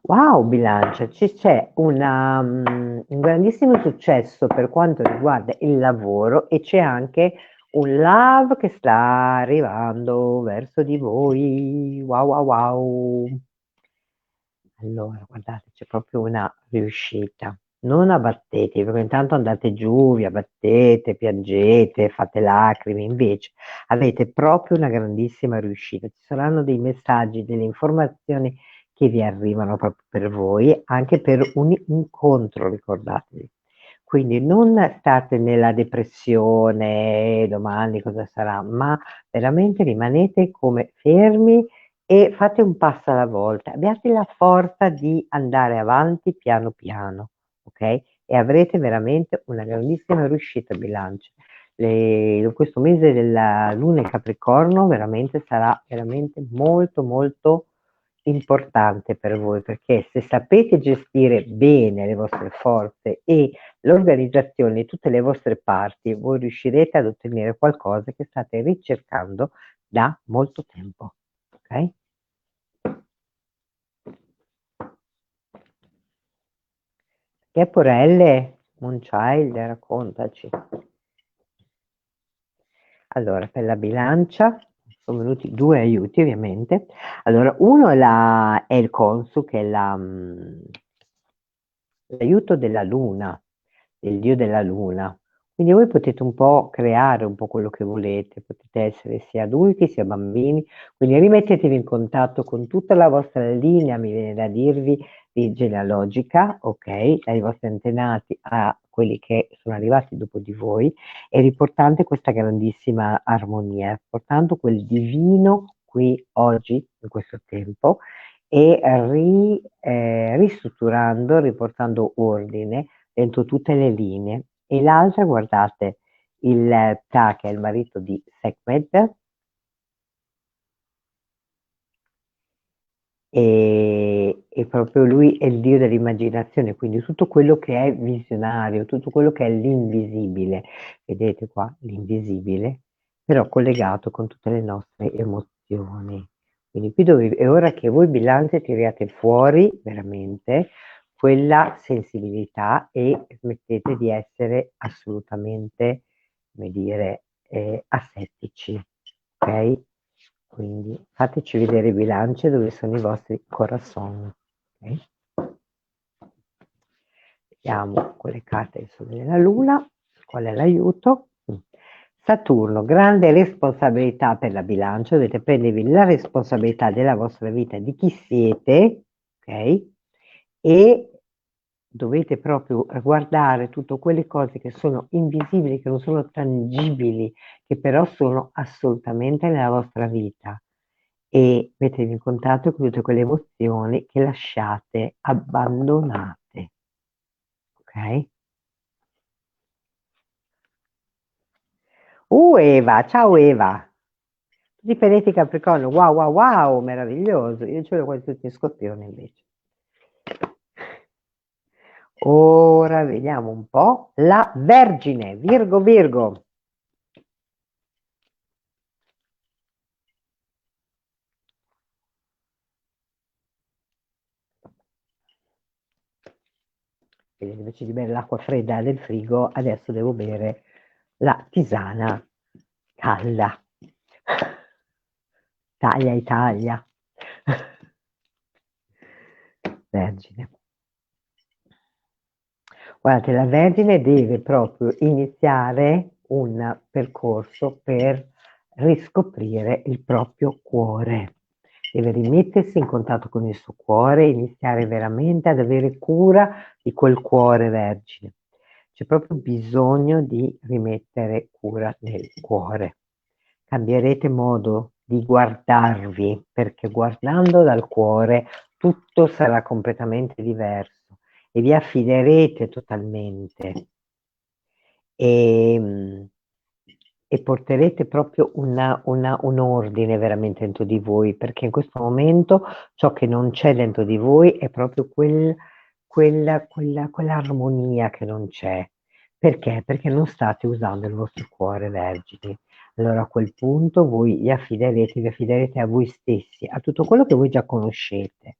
Wow, bilancia, c'è un grandissimo successo per quanto riguarda il lavoro e c'è anche un love che sta arrivando verso di voi. Wow, wow, wow. Allora, guardate, c'è proprio una riuscita. Non abbattetevi, perché intanto andate giù, vi abbattete, piangete, fate lacrime, invece avete proprio una grandissima riuscita. Ci saranno dei messaggi, delle informazioni che vi arrivano proprio per voi, anche per un incontro, ricordatevi. Quindi non state nella depressione, domani cosa sarà, ma veramente rimanete come fermi e fate un passo alla volta. Abbiate la forza di andare avanti piano piano, ok? E avrete veramente una grandissima riuscita a bilancio. Questo mese della Luna in Capricorno veramente sarà veramente molto molto importante per voi, perché se sapete gestire bene le vostre forze e l'organizzazione di tutte le vostre parti, voi riuscirete ad ottenere qualcosa che state ricercando da molto tempo. Ok? Che Porelle, Moonchild, raccontaci. Allora, per la bilancia sono venuti due aiuti, ovviamente. Allora, uno è il Consu, che è l'aiuto della luna, del dio della luna. Quindi voi potete un po' creare un po' quello che volete, potete essere sia adulti sia bambini, quindi rimettetevi in contatto con tutta la vostra linea, mi viene da dirvi, di genealogica, ok, dai vostri antenati a quelli che sono arrivati dopo di voi, e riportando questa grandissima armonia, portando quel divino qui oggi, in questo tempo, e ristrutturando, riportando ordine dentro tutte le linee. E l'altra, guardate, il Ptah, che è il marito di Sekhmet, e proprio lui è il dio dell'immaginazione, quindi tutto quello che è visionario, tutto quello che è l'invisibile, vedete qua l'invisibile, però collegato con tutte le nostre emozioni. Quindi qui è ora che voi bilancia tiriate fuori veramente quella sensibilità e smettete di essere assolutamente, come dire, asettici, ok? Quindi fateci vedere i bilanci dove sono i vostri corazon, ok? Vediamo con le carte del Sole della Luna, qual è l'aiuto? Saturno, grande responsabilità per la bilancia, dovete prendervi la responsabilità della vostra vita, di chi siete, ok? E dovete proprio guardare tutte quelle cose che sono invisibili, che non sono tangibili, che però sono assolutamente nella vostra vita e mettervi in contatto con tutte quelle emozioni che lasciate abbandonate, ok? Eva, ciao Eva. Tutti pianeti Capricorno, wow, wow, wow, meraviglioso. Io ce l'ho quasi tutti in Scorpione invece. Ora vediamo un po' la Vergine, Virgo, Virgo. Quindi invece di bere l'acqua fredda del frigo, adesso devo bere la tisana calda. Taglia Italia. Vergine. Guardate, la Vergine deve proprio iniziare un percorso per riscoprire il proprio cuore. Deve rimettersi in contatto con il suo cuore, iniziare veramente ad avere cura di quel cuore Vergine. C'è proprio bisogno di rimettere cura nel cuore. Cambierete modo di guardarvi, perché guardando dal cuore tutto sarà completamente diverso e vi affiderete totalmente e, e porterete proprio un ordine veramente dentro di voi, perché in questo momento ciò che non c'è dentro di voi è proprio quell'armonia che non c'è. Perché? Perché non state usando il vostro cuore, vergini. Allora a quel punto voi vi affiderete a voi stessi, a tutto quello che voi già conoscete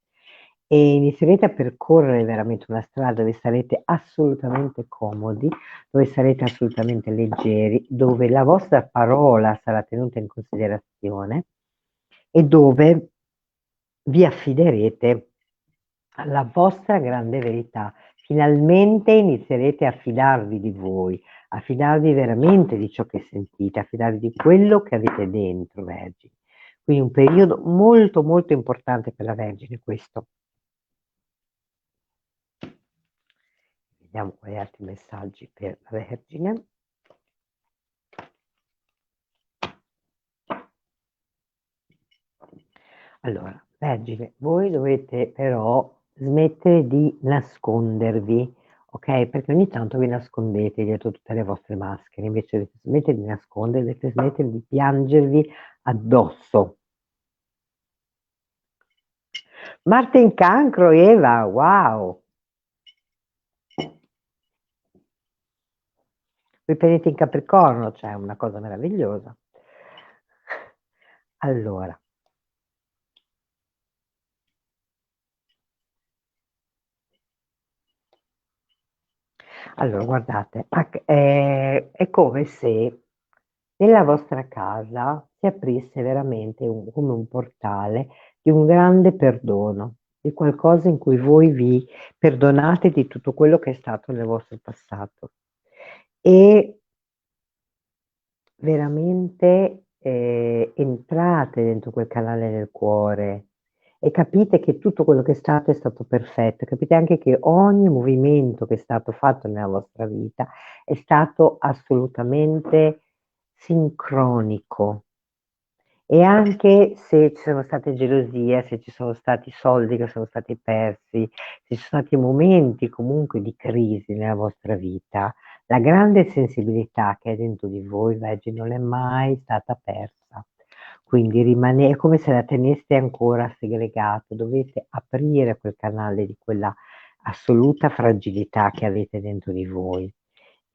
e inizierete a percorrere veramente una strada dove sarete assolutamente comodi, dove sarete assolutamente leggeri, dove la vostra parola sarà tenuta in considerazione e dove vi affiderete alla vostra grande verità. Finalmente inizierete a fidarvi di voi, a fidarvi veramente di ciò che sentite, a fidarvi di quello che avete dentro, Vergine. Quindi un periodo molto molto importante per la Vergine questo. Vediamo quali altri messaggi per la Vergine. Allora, Vergine, voi dovete però smettere di nascondervi, ok? Perché ogni tanto vi nascondete dietro tutte le vostre maschere, invece dovete smettere di nascondere, dovete smettere di piangervi addosso. Marte in Cancro, Eva, wow! Voi pianeti in Capricorno, cioè una cosa meravigliosa. Allora, guardate, è come se nella vostra casa si aprisse veramente come un portale di un grande perdono, di qualcosa in cui voi vi perdonate di tutto quello che è stato nel vostro passato. E veramente entrate dentro quel canale del cuore e capite che tutto quello che è stato perfetto, capite anche che ogni movimento che è stato fatto nella vostra vita è stato assolutamente sincronico. E anche se ci sono state gelosie, se ci sono stati soldi che sono stati persi, se ci sono stati momenti comunque di crisi nella vostra vita, la grande sensibilità che è dentro di voi, Veggie, non è mai stata persa. Quindi è come se la teneste ancora segregato, dovete aprire quel canale di quella assoluta fragilità che avete dentro di voi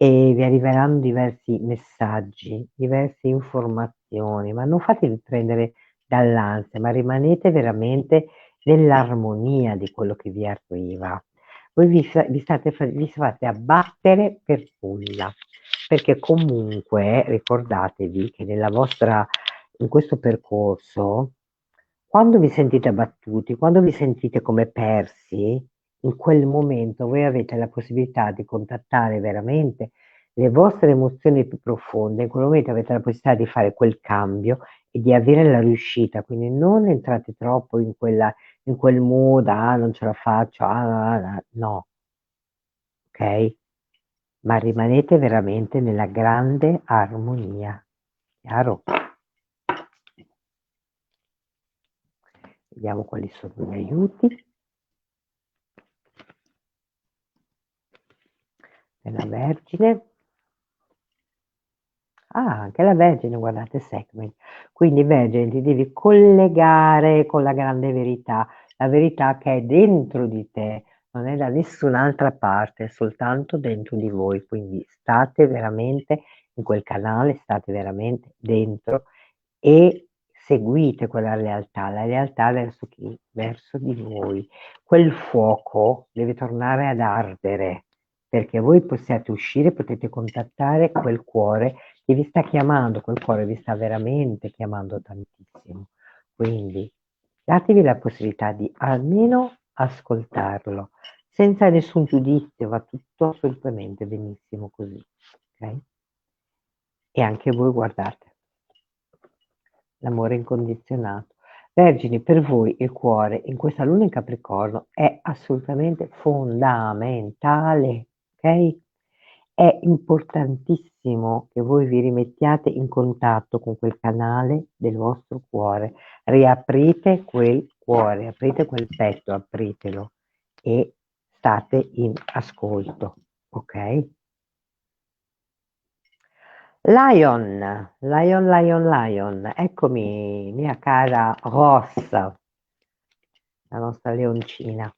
e vi arriveranno diversi messaggi, diverse informazioni, ma non fatevi prendere dall'ansia, ma rimanete veramente nell'armonia di quello che vi arriva. Voi vi fate abbattere per nulla, perché comunque ricordatevi che in questo percorso, quando vi sentite abbattuti, quando vi sentite come persi, in quel momento voi avete la possibilità di contattare veramente le vostre emozioni più profonde, in quel momento avete la possibilità di fare quel cambio e di avere la riuscita, quindi non entrate troppo in quel mood, ah non ce la faccio, no, ok? Ma rimanete veramente nella grande armonia, chiaro? Vediamo quali sono gli aiuti della Vergine. Ah, anche la Vergine, guardate, segment. Quindi Vergine, ti devi collegare con la grande verità, la verità che è dentro di te, non è da nessun'altra parte, è soltanto dentro di voi. Quindi state veramente in quel canale, state veramente dentro e seguite quella realtà, la realtà verso chi? Verso di voi. Quel fuoco deve tornare ad ardere, perché voi possiate uscire, potete contattare quel cuore che vi sta chiamando, quel cuore vi sta veramente chiamando tantissimo. Quindi datevi la possibilità di almeno ascoltarlo, senza nessun giudizio, va tutto assolutamente benissimo così. Ok? E anche voi guardate, l'amore incondizionato. Vergini, per voi il cuore in questa luna in Capricorno è assolutamente fondamentale, ok? È importantissimo che voi vi rimettiate in contatto con quel canale del vostro cuore, riaprite quel cuore, aprite quel petto, apritelo e state in ascolto, ok? Lion, eccomi, mia cara Rossa, la nostra leoncina.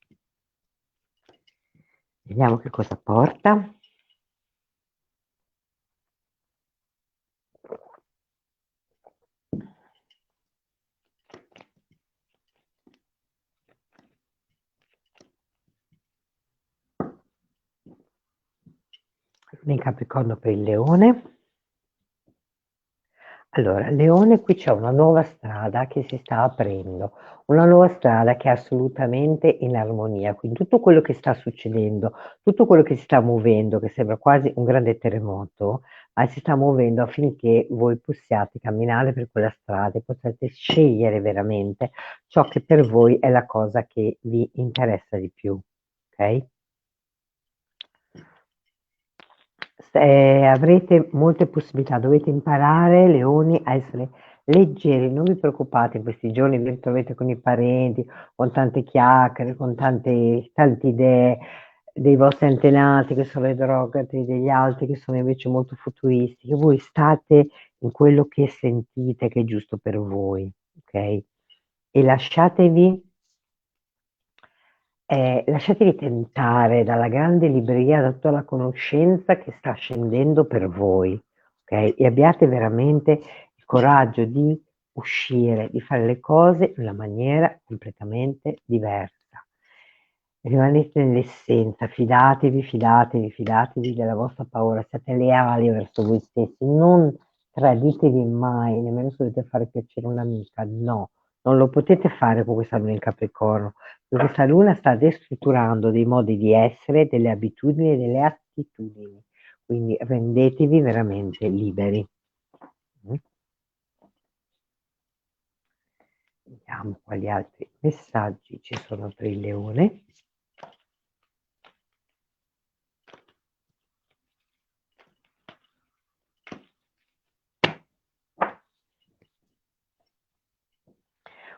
Vediamo che cosa porta. In Capricorno per il leone. Allora, Leone, qui c'è una nuova strada che si sta aprendo, una nuova strada che è assolutamente in armonia, quindi tutto quello che sta succedendo, tutto quello che si sta muovendo, che sembra quasi un grande terremoto, ma si sta muovendo affinché voi possiate camminare per quella strada e possiate scegliere veramente ciò che per voi è la cosa che vi interessa di più, ok? Avrete molte possibilità, dovete imparare, leoni, a essere leggeri, non vi preoccupate in questi giorni, vi ritrovate con i parenti, con tante chiacchiere, con tante idee dei vostri antenati che sono retrogradi, degli altri che sono invece molto futuristi, voi state in quello che sentite che è giusto per voi, ok? E lasciatevi tentare dalla grande libreria, da tutta la conoscenza che sta scendendo per voi, ok? E abbiate veramente il coraggio di uscire, di fare le cose in una maniera completamente diversa. Rimanete nell'essenza, fidatevi della vostra paura, siate leali verso voi stessi, non traditevi mai, nemmeno se dovete fare piacere a un'amica, no, non lo potete fare con questa luna in Capricorno. Questa luna sta destrutturando dei modi di essere, delle abitudini e delle attitudini, quindi rendetevi veramente liberi. Mm. Vediamo quali altri messaggi ci sono per il leone.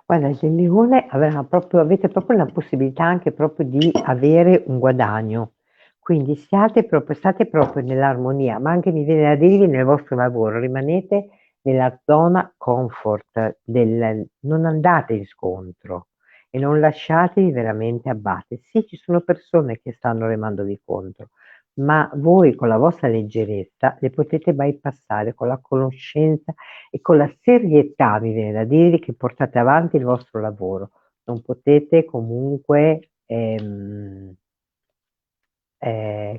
Guarda, il leone avete proprio la possibilità anche proprio di avere un guadagno. Quindi state proprio nell'armonia, ma anche mi viene da dirvi nel vostro lavoro, rimanete nella zona comfort, non andate in scontro e non lasciatevi veramente abbattere. Sì, ci sono persone che stanno remandovi contro, ma voi con la vostra leggerezza le potete bypassare con la conoscenza e con la serietà, mi viene da dire, che portate avanti il vostro lavoro. Non potete comunque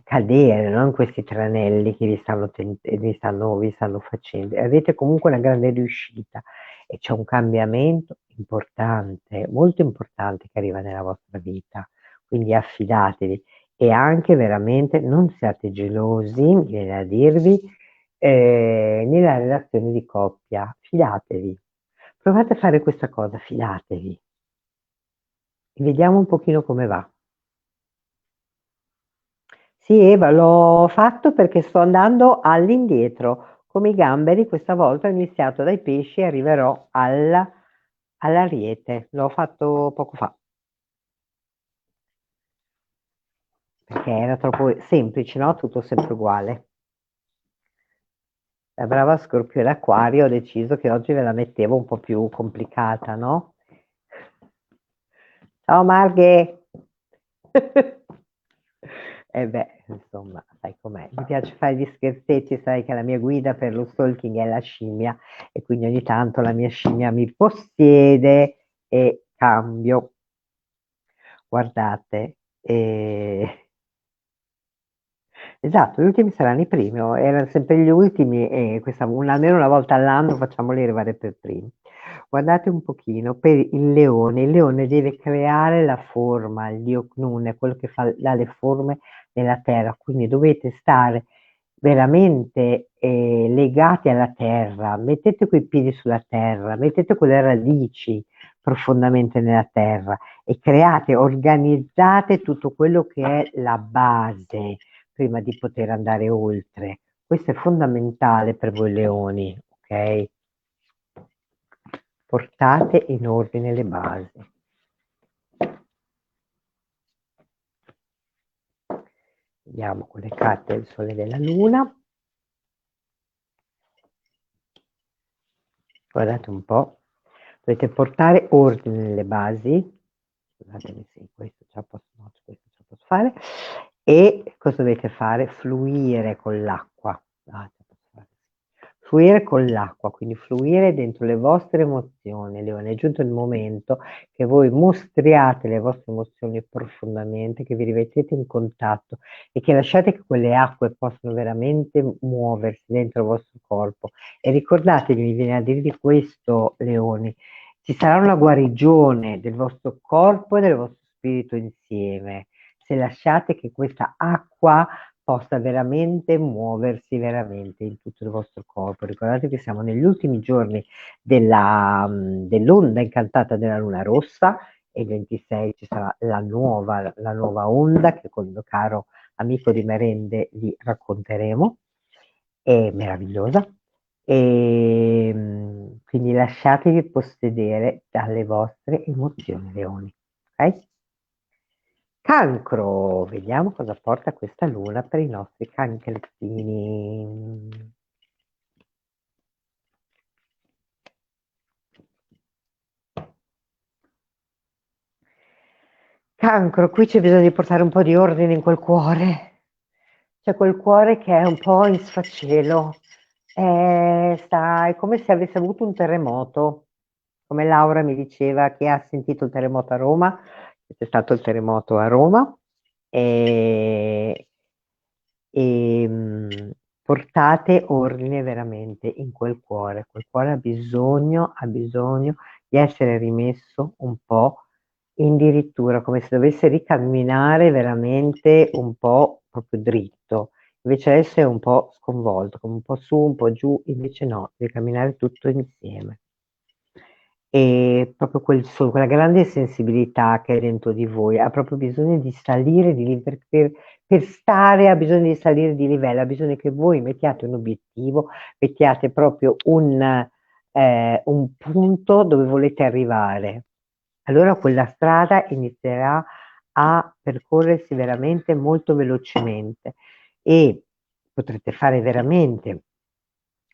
cadere, no, in questi tranelli che vi stanno facendo. Avete comunque una grande riuscita e c'è un cambiamento importante, molto importante che arriva nella vostra vita. Quindi affidatevi e anche veramente non siate gelosi, mi viene a dirvi, nella relazione di coppia. Fidatevi. Provate a fare questa cosa, fidatevi. E vediamo un pochino come va. Sì, Eva, l'ho fatto perché sto andando all'indietro. Come i gamberi, questa volta ho iniziato dai pesci e arriverò all'ariete. L'ho fatto poco fa, perché era troppo semplice, no? Tutto sempre uguale. Da brava Scorpione Acquario ho deciso che oggi ve la mettevo un po' più complicata, no? Ciao Marghe! E beh, insomma, sai com'è. Mi piace fare gli scherzetti, sai che la mia guida per lo stalking è la scimmia e quindi ogni tanto la mia scimmia mi possiede e cambio. Guardate, esatto, gli ultimi saranno i primi, erano sempre gli ultimi e almeno una volta all'anno facciamoli arrivare per primi. Guardate un pochino, per il leone deve creare la forma, il dio Knun è quello che dà le forme nella terra, quindi dovete stare veramente legati alla terra, mettete quei piedi sulla terra, mettete quelle radici profondamente nella terra e create, organizzate tutto quello che è la base prima di poter andare oltre. Questo è fondamentale per voi leoni, ok? Portate in ordine le basi. Vediamo con le carte del Sole e della Luna. Guardate un po'. Dovete portare ordine nelle basi. Scusatemi se questo ce la posso, no, questo ce la posso fare. E cosa dovete fare? Fluire con l'acqua. Fluire con l'acqua, quindi fluire dentro le vostre emozioni, Leone. È giunto il momento che voi mostriate le vostre emozioni profondamente, che vi rimettete in contatto e che lasciate che quelle acque possano veramente muoversi dentro il vostro corpo. E ricordatevi, mi viene a dirvi questo, Leoni, ci sarà una guarigione del vostro corpo e del vostro spirito insieme, se lasciate che questa acqua possa veramente muoversi veramente in tutto il vostro corpo. Ricordate che siamo negli ultimi giorni dell'onda incantata della luna rossa e il 26 ci sarà la nuova onda che con il mio caro amico di merende vi racconteremo. È meravigliosa. E quindi lasciatevi possedere dalle vostre emozioni, leoni. Ok? Cancro, vediamo cosa porta questa luna per i nostri cancrettini. Cancro, qui c'è bisogno di portare un po' di ordine in quel cuore. C'è quel cuore che è un po' in sfacelo. È come se avesse avuto un terremoto. Come Laura mi diceva che ha sentito il terremoto a Roma, c'è stato il terremoto a Roma e, portate ordine veramente in quel cuore ha bisogno di essere rimesso un po' addirittura come se dovesse ricamminare veramente un po' proprio dritto, invece adesso è un po' sconvolto, come un po' su, un po' giù, invece no, deve camminare tutto insieme. E proprio quella grande sensibilità che è dentro di voi ha proprio bisogno di salire, per stare ha bisogno di salire di livello, ha bisogno che voi mettiate un obiettivo, mettiate proprio un punto dove volete arrivare. Allora quella strada inizierà a percorrersi veramente molto velocemente e potrete fare veramente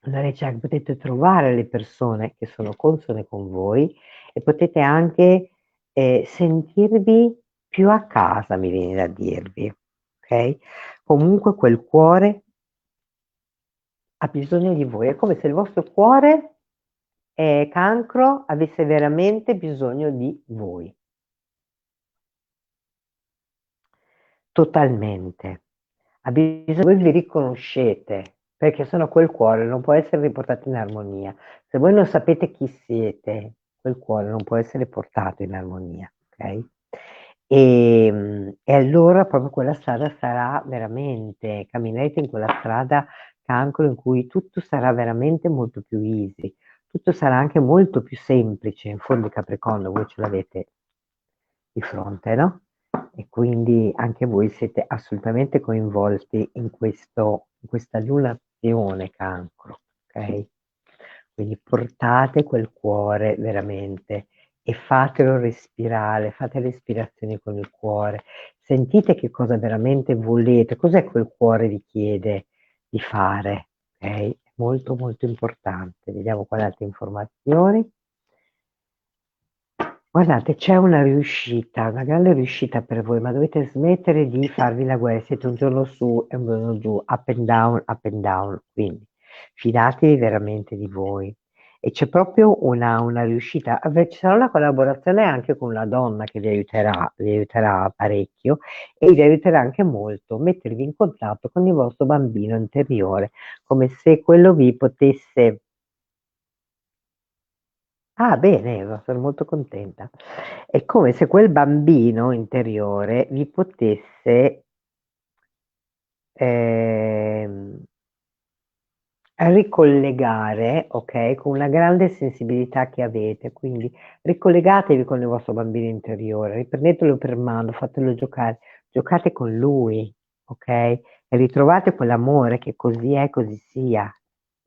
una ricerca, potete trovare le persone che sono consone con voi e potete anche sentirvi più a casa, mi viene da dirvi, ok? comunque quel cuore ha bisogno di voi. È come se il vostro cuore, cancro, avesse veramente bisogno di voi. Totalmente. Ha bisogno, voi vi riconoscete, perché sennò quel cuore non può essere riportato in armonia. Se voi non sapete chi siete, quel cuore non può essere portato in armonia, ok? E allora proprio quella strada sarà veramente, camminerete in quella strada cancro in cui tutto sarà veramente molto più easy, tutto sarà anche molto più semplice. In fondo il Capricorno voi ce l'avete di fronte, no? E quindi anche voi siete assolutamente coinvolti in questa lunazione cancro, ok? Quindi portate quel cuore veramente e fatelo respirare, fate respirazioni con il cuore, sentite che cosa veramente volete, cos'è quel cuore vi chiede di fare, ok? È molto molto importante. Vediamo quali altre informazioni. Guardate, c'è una riuscita, una grande riuscita per voi, ma dovete smettere di farvi la guerra, siete un giorno su e un giorno giù, up and down, quindi fidatevi veramente di voi. E c'è proprio una riuscita, ci sarà una collaborazione anche con una donna che vi aiuterà parecchio e vi aiuterà anche molto a mettervi in contatto con il vostro bambino interiore, come se quello vi potesse. Ah, bene, sono molto contenta. È come se quel bambino interiore vi potesse ehm, ricollegare, ok, con una grande sensibilità che avete. Quindi ricollegatevi con il vostro bambino interiore, riprendetelo per mano, fatelo giocare, giocate con lui, ok? E ritrovate quell'amore che così è, così sia.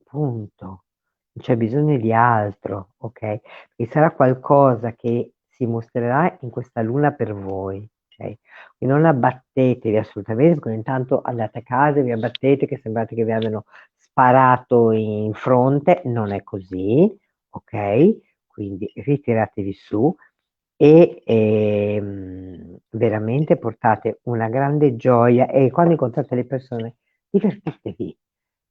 Punto. Non c'è bisogno di altro, ok? E sarà qualcosa che si mostrerà in questa luna per voi, ok? E non abbattetevi assolutamente, perché intanto andate a casa e vi abbattete che sembrate che vi abbiano sparato in fronte, non è così, ok? Quindi ritiratevi su e veramente portate una grande gioia e quando incontrate le persone divertitevi.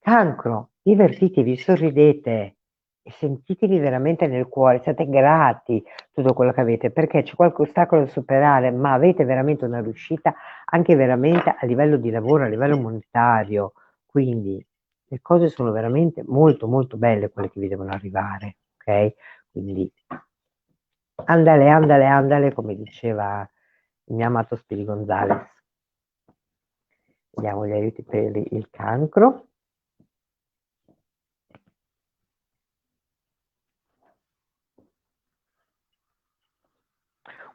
Cancro, divertitevi, sorridete e sentitevi veramente nel cuore, siate grati tutto quello che avete, perché c'è qualche ostacolo da superare, ma avete veramente una riuscita anche veramente a livello di lavoro, a livello monetario, quindi le cose sono veramente molto molto belle quelle che vi devono arrivare, ok? Quindi andale, andale, andale, come diceva il mio amato Speedy Gonzales. Vediamo gli aiuti per il cancro.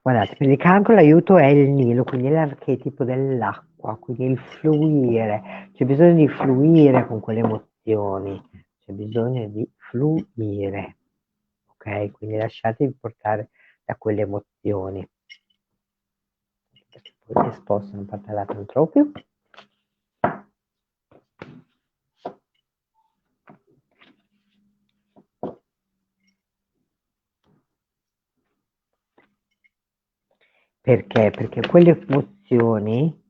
Guardate, per il cancro l'aiuto è il Nilo, quindi è l'archetipo dell'acqua, quindi il fluire. C'è bisogno di fluire con quelle emozioni, c'è bisogno di fluire, ok? Quindi lasciatevi portare da quelle emozioni. Poi si spostano un po' lato ancora più. Perché? Perché quelle emozioni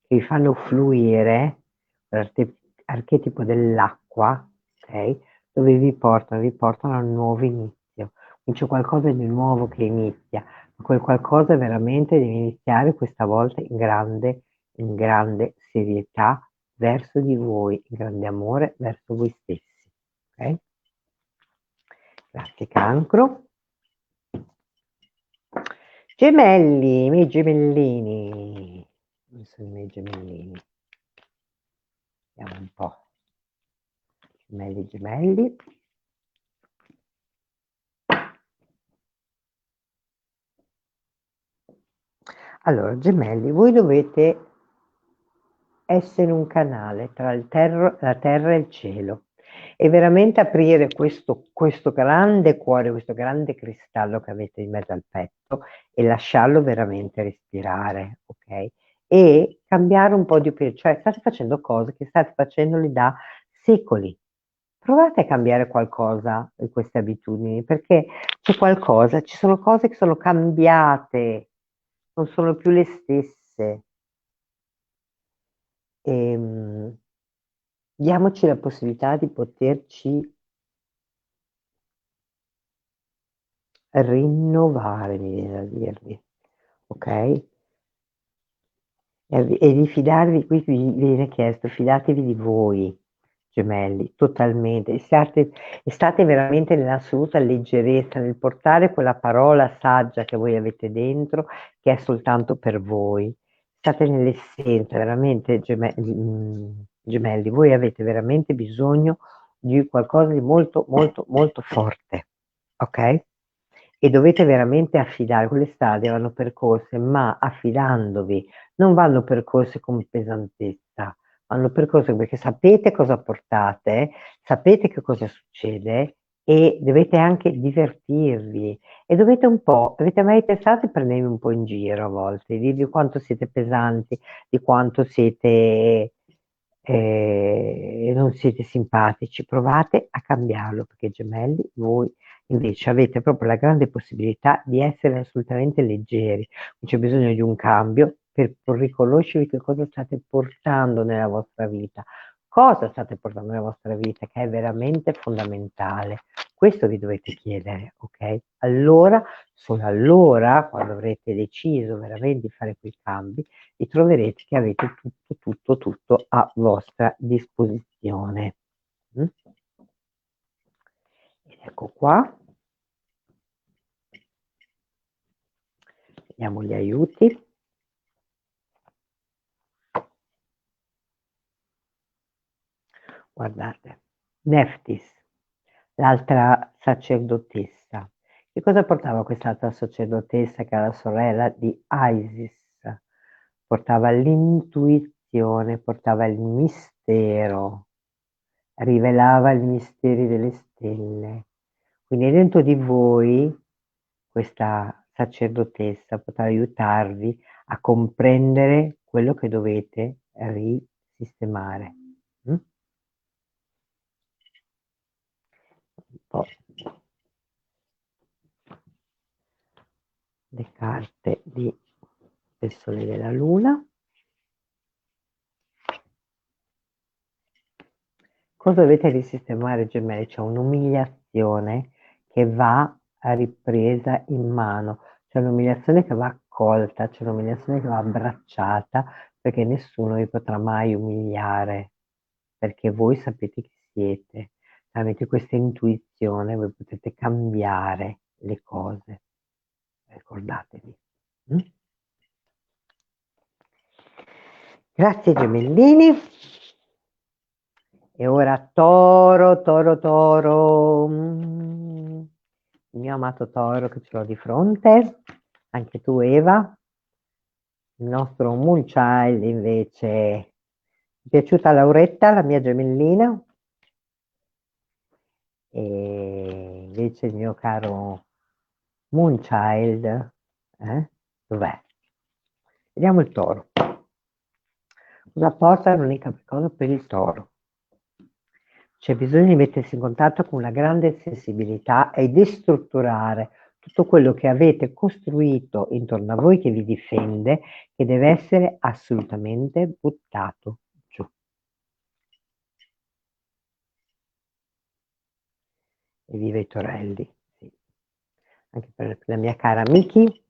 che vi fanno fluire, l'archetipo dell'acqua, ok? Dove vi portano a un nuovo inizio. Quindi c'è qualcosa di nuovo che inizia, ma quel qualcosa veramente deve iniziare questa volta in grande serietà verso di voi, in grande amore verso voi stessi. Ok? Grazie cancro. Gemelli, i miei gemellini. Dove sono i miei gemellini? Vediamo un po'. Gemelli, gemelli. Allora, gemelli, voi dovete essere un canale tra la terra e il cielo e veramente aprire questo grande cuore, questo grande cristallo che avete in mezzo al petto e lasciarlo veramente respirare, ok? E cambiare un po' di opinione, cioè state facendo cose che state facendoli da secoli. Provate a cambiare qualcosa in queste abitudini, perché c'è qualcosa, ci sono cose che sono cambiate, non sono più le stesse. Diamoci la possibilità di poterci rinnovare, mi viene da dirvi, ok? E di fidarvi, qui vi viene chiesto, fidatevi di voi, gemelli, totalmente, e state veramente nell'assoluta leggerezza, nel portare quella parola saggia che voi avete dentro, che è soltanto per voi. State nell'essenza, veramente, gemelli, voi avete veramente bisogno di qualcosa di molto, molto, molto forte, ok? E dovete veramente affidare, quelle strade vanno percorse, ma affidandovi, non vanno percorse con pesantezza, vanno percorse perché sapete cosa portate, sapete che cosa succede e dovete anche divertirvi e dovete un po', avete mai pensato di prendervi un po' in giro a volte, di quanto siete pesanti, di quanto siete non siete simpatici, provate a cambiarlo perché gemelli, voi invece avete proprio la grande possibilità di essere assolutamente leggeri, non c'è bisogno di un cambio per riconoscervi che cosa state portando nella vostra vita, cosa state portando nella vostra vita, che è veramente fondamentale. Questo vi dovete chiedere, ok? Allora, solo allora, quando avrete deciso veramente di fare quei cambi, vi troverete che avete tutto, tutto, tutto a vostra disposizione. Mm? Ed ecco qua, vediamo gli aiuti. Guardate, Neftis, l'altra sacerdotessa. Che cosa portava quest'altra sacerdotessa che era la sorella di Isis? Portava l'intuizione, portava il mistero, rivelava i misteri delle stelle. Quindi dentro di voi questa sacerdotessa potrà aiutarvi a comprendere quello che dovete risistemare. Mm? Un po' le carte del Sole e della Luna. Cosa dovete risistemare, gemelli? C'è un'umiliazione che va ripresa in mano, c'è un'umiliazione che va accolta, c'è un'umiliazione che va abbracciata, perché nessuno vi potrà mai umiliare, perché voi sapete chi siete. Tramite questa intuizione voi potete cambiare le cose, ricordatevi. Mm? Grazie gemellini. E ora Toro, Toro, Toro. Il mio amato Toro che ce l'ho di fronte. Anche tu, Eva. Il nostro Moonchild invece. Ti è piaciuta Lauretta, la mia gemellina? E invece il mio caro Moonchild, dov'è? Vediamo il Toro. Cosa porta l'unica cosa per il Toro? C'è bisogno di mettersi in contatto con una grande sensibilità e destrutturare tutto quello che avete costruito intorno a voi che vi difende, che deve essere assolutamente buttato giù. E viva i torelli, sì. Anche per la mia cara Miki.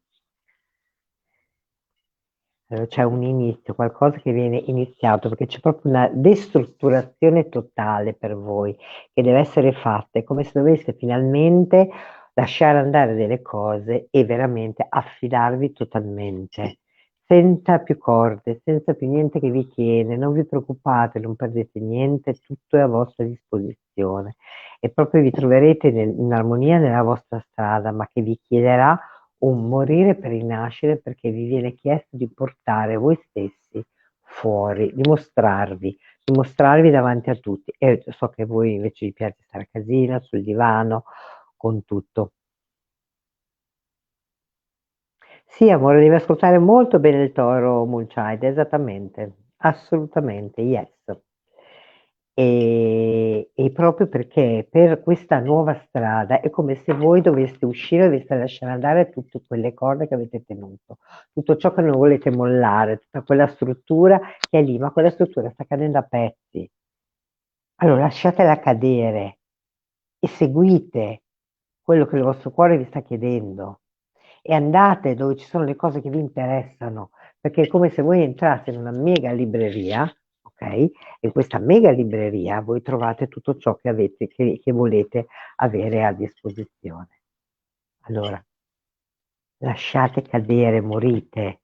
C'è un inizio, qualcosa che viene iniziato, perché c'è proprio una destrutturazione totale per voi che deve essere fatta, è come se doveste finalmente lasciare andare delle cose e veramente affidarvi totalmente, senza più corde, senza più niente che vi tiene, non vi preoccupate, non perdete niente, tutto è a vostra disposizione e proprio vi troverete in armonia nella vostra strada, ma che vi chiederà un morire per rinascere perché vi viene chiesto di portare voi stessi fuori, dimostrarvi davanti a tutti. E so che a voi invece vi piace stare a casina, sul divano, con tutto. Sì, amore, devi ascoltare molto bene il Toro Moonchild, esattamente, assolutamente, yes. E E proprio perché per questa nuova strada è come se voi doveste uscire, doveste lasciare andare tutte quelle corde che avete tenuto, tutto ciò che non volete mollare, tutta quella struttura che è lì, ma quella struttura sta cadendo a pezzi. Allora lasciatela cadere e seguite quello che il vostro cuore vi sta chiedendo e andate dove ci sono le cose che vi interessano, perché è come se voi entraste in una mega libreria, ok? E in questa mega libreria voi trovate tutto ciò che avete, che volete avere a disposizione. Allora, lasciate cadere, morite,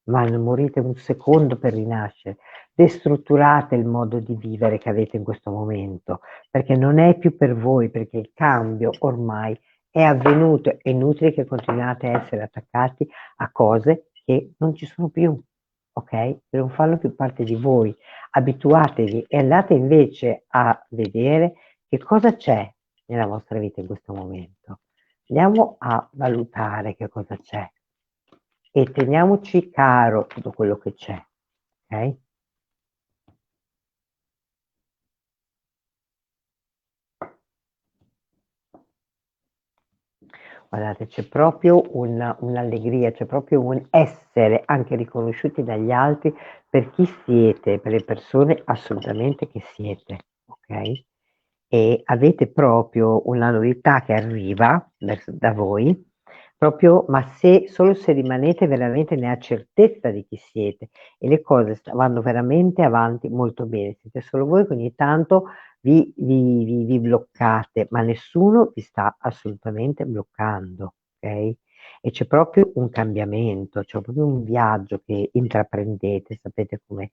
ma non morite un secondo per rinascere. Destrutturate il modo di vivere che avete in questo momento, perché non è più per voi, perché il cambio ormai è avvenuto. È inutile che continuate a essere attaccati a cose che non ci sono più, ok? Che non fanno più parte di voi. Abituatevi e andate invece a vedere che cosa c'è nella vostra vita in questo momento. Andiamo a valutare che cosa c'è e teniamoci caro tutto quello che c'è, ok? Guardate, c'è proprio un'allegria, c'è proprio un essere anche riconosciuti dagli altri per chi siete, per le persone assolutamente che siete, ok? E avete proprio una novità che arriva da voi, proprio, ma se solo se rimanete veramente nella certezza di chi siete e le cose vanno veramente avanti molto bene, siete solo voi che ogni tanto vi bloccate, ma nessuno vi sta assolutamente bloccando, ok? E c'è proprio un cambiamento, c'è proprio un viaggio che intraprendete, sapete come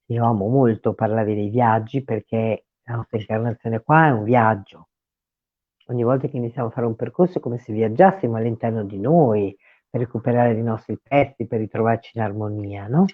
io amo molto parlare dei viaggi perché la nostra incarnazione qua è un viaggio. Ogni volta che iniziamo a fare un percorso è come se viaggiassimo all'interno di noi per recuperare i nostri pezzi, per ritrovarci in armonia, no?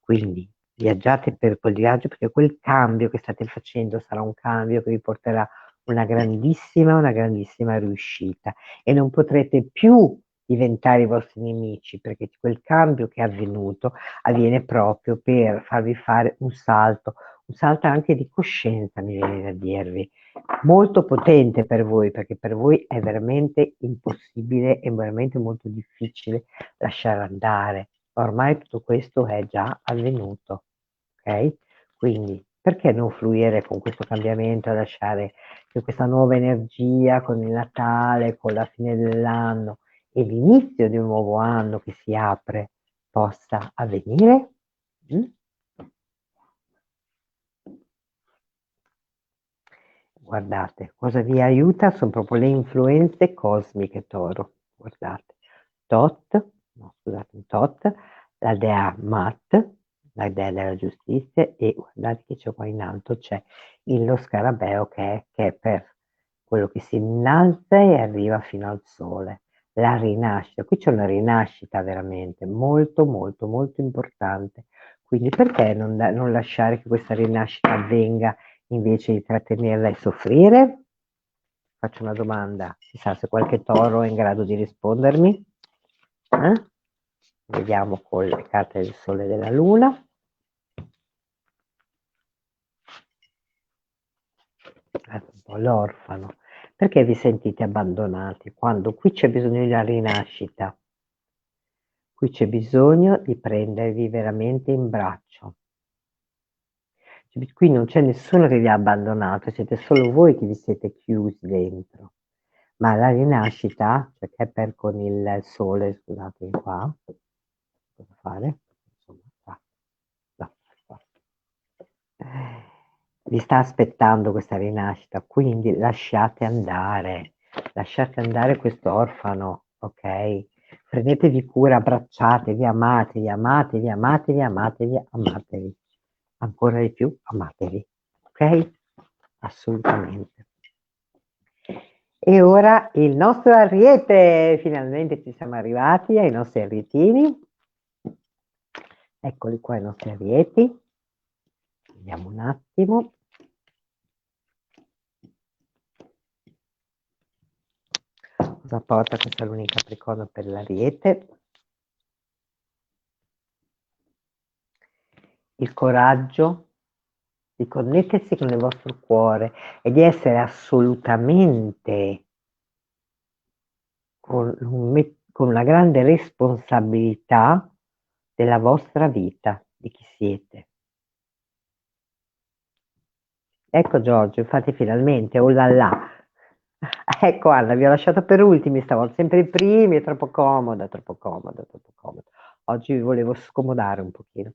Quindi viaggiate per quel viaggio perché quel cambio che state facendo sarà un cambio che vi porterà una grandissima riuscita e non potrete più diventare i vostri nemici perché quel cambio che è avvenuto avviene proprio per farvi fare un salto anche di coscienza, mi viene da dirvi, molto potente per voi, perché per voi è veramente impossibile e veramente molto difficile lasciare andare. Ormai tutto questo è già avvenuto, ok? Quindi perché non fluire con questo cambiamento e lasciare che questa nuova energia con il Natale, con la fine dell'anno e l'inizio di un nuovo anno che si apre possa avvenire? Mm? Guardate, cosa vi aiuta? Sono proprio le influenze cosmiche, Toro. Guardate, Tot, no, scusate, Tot, la dea Mat, la dea della giustizia, e guardate che c'è qua in alto, c'è lo scarabeo che è per quello che si innalza e arriva fino al sole. La rinascita, qui c'è una rinascita veramente molto, molto, molto importante. Quindi perché non lasciare che questa rinascita avvenga invece di trattenerla e soffrire? Faccio una domanda, si sa se qualche toro è in grado di rispondermi? Eh? Vediamo con le carte del Sole e della Luna. Un po' l'orfano. Perché vi sentite abbandonati quando qui c'è bisogno di una rinascita? Qui c'è bisogno di prendervi veramente in braccio. Qui non c'è nessuno che vi ha abbandonato, siete solo voi che vi siete chiusi dentro. Ma la rinascita, cioè che è per con il sole, scusatemi qua, cosa fare? Insomma, qua. No, qua. Vi sta aspettando questa rinascita, quindi lasciate andare questo orfano, ok? Prendetevi cura, abbracciatevi, amatevi, amatevi, amatevi, amatevi, amatevi. Ancora di più, amatevi, ok? Assolutamente. E ora il nostro ariete, finalmente ci siamo arrivati ai nostri arietini. Eccoli qua i nostri arieti. Vediamo un attimo. Cosa porta questa luna in Capricorno per l'ariete? Il coraggio, di connettersi con il vostro cuore e di essere assolutamente con una grande responsabilità della vostra vita, di chi siete. Ecco Giorgio, infatti finalmente, oh là là. Ecco Anna, vi ho lasciato per ultimi stavolta, sempre i primi, è troppo comoda, troppo comoda, troppo comoda. Oggi vi volevo scomodare un pochino,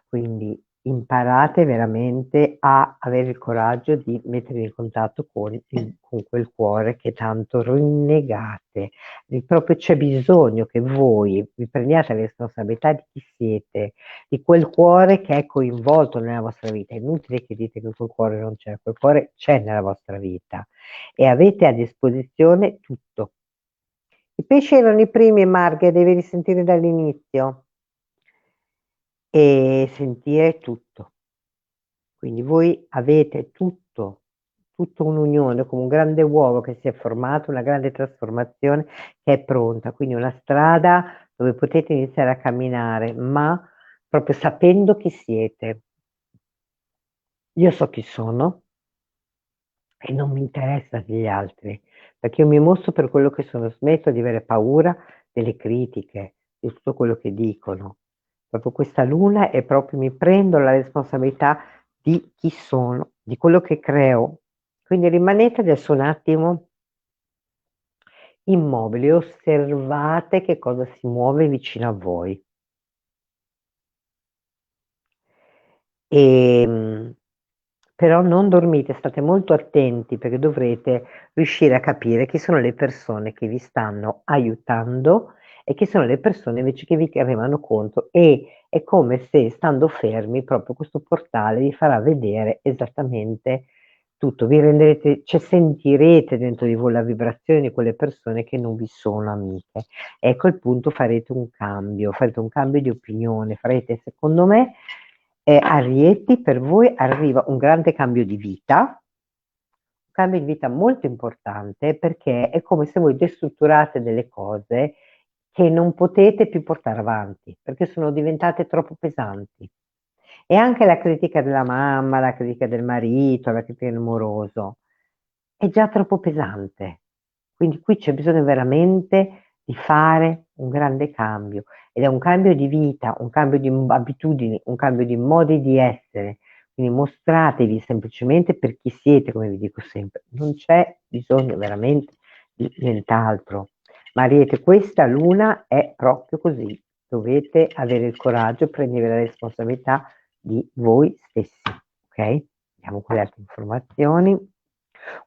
quindi imparate veramente a avere il coraggio di mettervi in contatto con quel cuore che tanto rinnegate. Proprio c'è bisogno che voi vi prendiate la responsabilità di chi siete, di quel cuore che è coinvolto nella vostra vita. È inutile che dite che quel cuore non c'è, quel cuore c'è nella vostra vita e avete a disposizione tutto. I pesci erano i primi, Marghe, devi risentire dall'inizio e sentire tutto. Quindi voi avete tutto un'unione, come un grande uovo che si è formato, una grande trasformazione che è pronta, quindi una strada dove potete iniziare a camminare, ma proprio sapendo chi siete. Io so chi sono e non mi interessa degli altri, perché io mi mostro per quello che sono, smetto di avere paura delle critiche, di tutto quello che dicono. Proprio questa luna è proprio mi prendo la responsabilità di chi sono, di quello che creo. Quindi rimanete adesso un attimo immobili, osservate che cosa si muove vicino a voi. Però non dormite, state molto attenti perché dovrete riuscire a capire chi sono le persone che vi stanno aiutando e chi sono le persone invece che vi remano contro, e è come se stando fermi proprio questo portale vi farà vedere esattamente tutto, vi renderete, cioè sentirete dentro di voi la vibrazione di quelle persone che non vi sono amiche. Ecco il punto, farete un cambio di opinione, farete, secondo me, Arieti, per voi arriva un grande cambio di vita, un cambio di vita molto importante, perché è come se voi destrutturate delle cose che non potete più portare avanti, perché sono diventate troppo pesanti. E anche la critica della mamma, la critica del marito, la critica dell'amoroso, è già troppo pesante. Quindi qui c'è bisogno veramente di fare un grande cambio, ed è un cambio di vita, un cambio di abitudini, un cambio di modi di essere. Quindi mostratevi semplicemente per chi siete, come vi dico sempre, non c'è bisogno veramente di nient'altro. Mariete, questa luna è proprio così, dovete avere il coraggio, prendere la responsabilità di voi stessi, ok? Andiamo con le altre informazioni.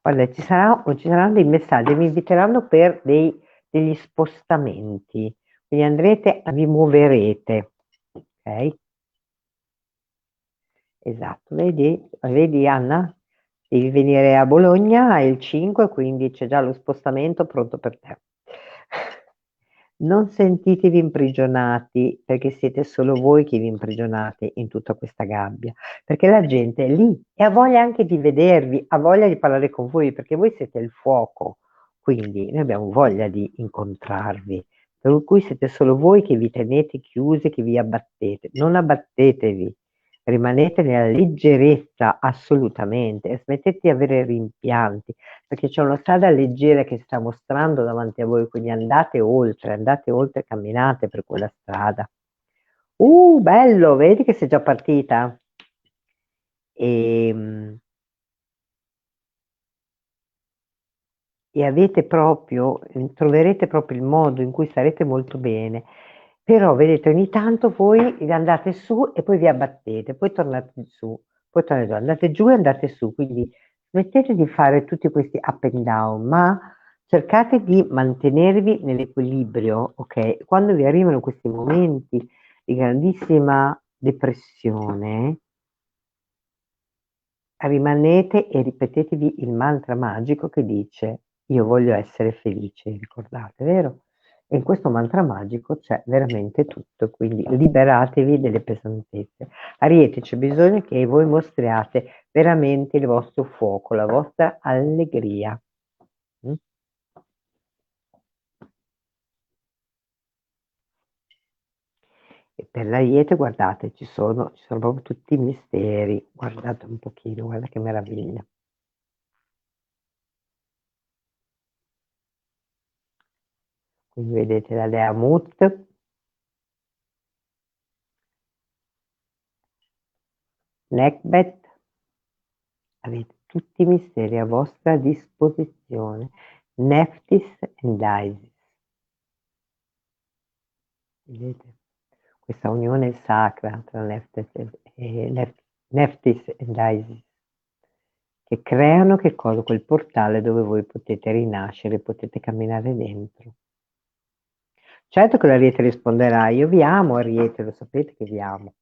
Guarda, ci saranno dei messaggi, mi inviteranno per degli spostamenti, quindi andrete, vi muoverete, ok? Esatto, vedi Anna? Devi venire a Bologna il 5, quindi c'è già lo spostamento pronto per te. Non sentitevi imprigionati, perché siete solo voi che vi imprigionate in tutta questa gabbia, perché la gente è lì e ha voglia anche di vedervi, ha voglia di parlare con voi, perché voi siete il fuoco, quindi noi abbiamo voglia di incontrarvi, per cui siete solo voi che vi tenete chiusi, che vi abbattete. Non abbattetevi, rimanete nella leggerezza assolutamente e smettete di avere rimpianti, perché c'è una strada leggera che si sta mostrando davanti a voi, quindi andate oltre, camminate per quella strada. Bello, vedi che sei già partita? E, e avete proprio, troverete proprio il modo in cui starete molto bene. Però vedete, ogni tanto voi andate su e poi vi abbattete, poi tornate su, poi tornate giù, andate giù e andate su, quindi smettete di fare tutti questi up and down, ma cercate di mantenervi nell'equilibrio, ok? Quando vi arrivano questi momenti di grandissima depressione, rimanete e ripetetevi il mantra magico che dice: io voglio essere felice, ricordate, vero? E in questo mantra magico c'è veramente tutto, quindi liberatevi delle pesantezze. Ariete, c'è bisogno che voi mostriate veramente il vostro fuoco, la vostra allegria. Mm? E per l'Ariete, guardate, ci sono proprio tutti i misteri. Guardate un pochino, guarda che meraviglia. Quindi vedete la Dea Mut, Necbet, avete tutti i misteri a vostra disposizione. Nephthys and Isis. Vedete? Questa unione sacra tra Nephthys and Isis, che creano che cosa? Quel portale dove voi potete rinascere, potete camminare dentro. Certo che l'Ariete risponderà, io vi amo Ariete, lo sapete che vi amo.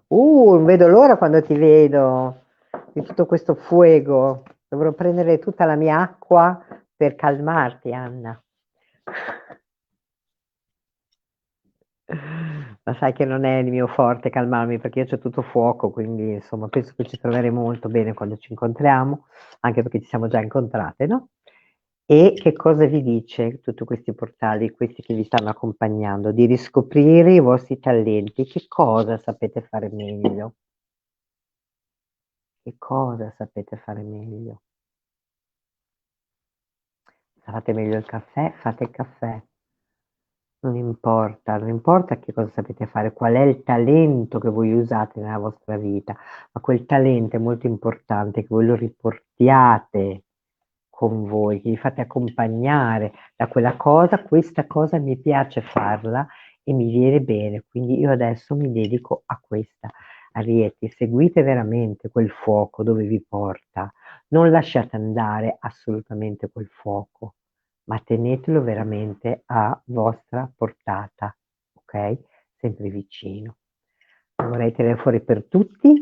Non vedo l'ora quando ti vedo, di tutto questo fuoco. Dovrò prendere tutta la mia acqua per calmarti, Anna. Ma sai che non è il mio forte calmarmi, perché io c'ho tutto fuoco, quindi insomma penso che ci troveremo molto bene quando ci incontriamo, anche perché ci siamo già incontrate, no? E che cosa vi dice tutti questi portali, questi che vi stanno accompagnando? Di riscoprire i vostri talenti. Che cosa sapete fare meglio? Che cosa sapete fare meglio? Fate meglio il caffè, fate il caffè. Non importa, non importa che cosa sapete fare, qual è il talento che voi usate nella vostra vita, ma quel talento è molto importante che voi lo riportiate con voi, che vi fate accompagnare da quella cosa, questa cosa mi piace farla e mi viene bene, quindi io adesso mi dedico a questa. Arieti, seguite veramente quel fuoco dove vi porta, non lasciate andare assolutamente quel fuoco, ma tenetelo veramente a vostra portata, ok? Sempre vicino. Vorrei tirare fuori per tutti,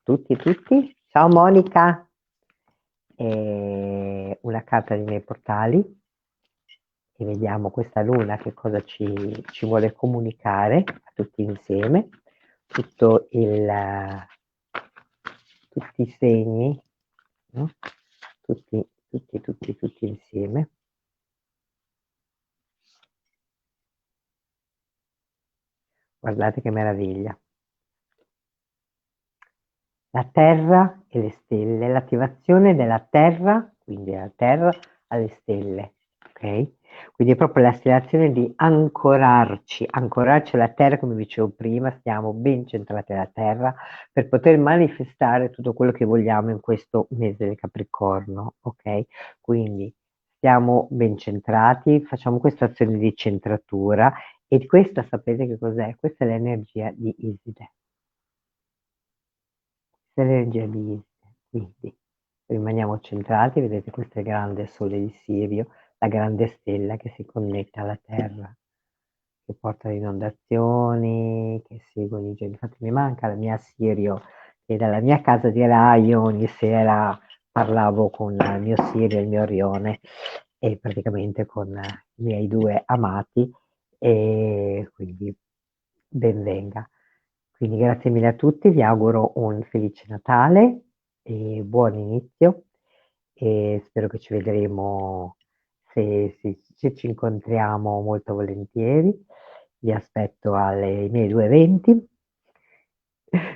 tutti, tutti. Ciao Monica! E una carta dei miei portali e vediamo questa luna che cosa ci vuole comunicare a tutti insieme. Tutti i segni, no? Tutti insieme. Guardate che meraviglia. La Terra e le stelle, l'attivazione della Terra, quindi la Terra alle stelle, ok? Quindi è proprio l'aspirazione di ancorarci alla Terra, come dicevo prima, stiamo ben centrati alla Terra per poter manifestare tutto quello che vogliamo in questo mese del Capricorno, ok? Quindi stiamo ben centrati, facciamo questa azione di centratura e questa sapete che cos'è? Questa è l'energia di Iside. L'energia di Iside, quindi rimaniamo centrati, vedete questo è il grande sole di Sirio, la grande stella che si connette alla Terra, che porta le inondazioni, che seguono i giorni. Infatti mi manca la mia Sirio, e dalla mia casa di raio ogni sera parlavo con il mio Sirio e il mio Orione, e praticamente con i miei due amati, e quindi ben venga. Quindi grazie mille a tutti, vi auguro un felice Natale e buon inizio e spero che ci vedremo, se ci incontriamo molto volentieri. Vi aspetto ai miei due eventi.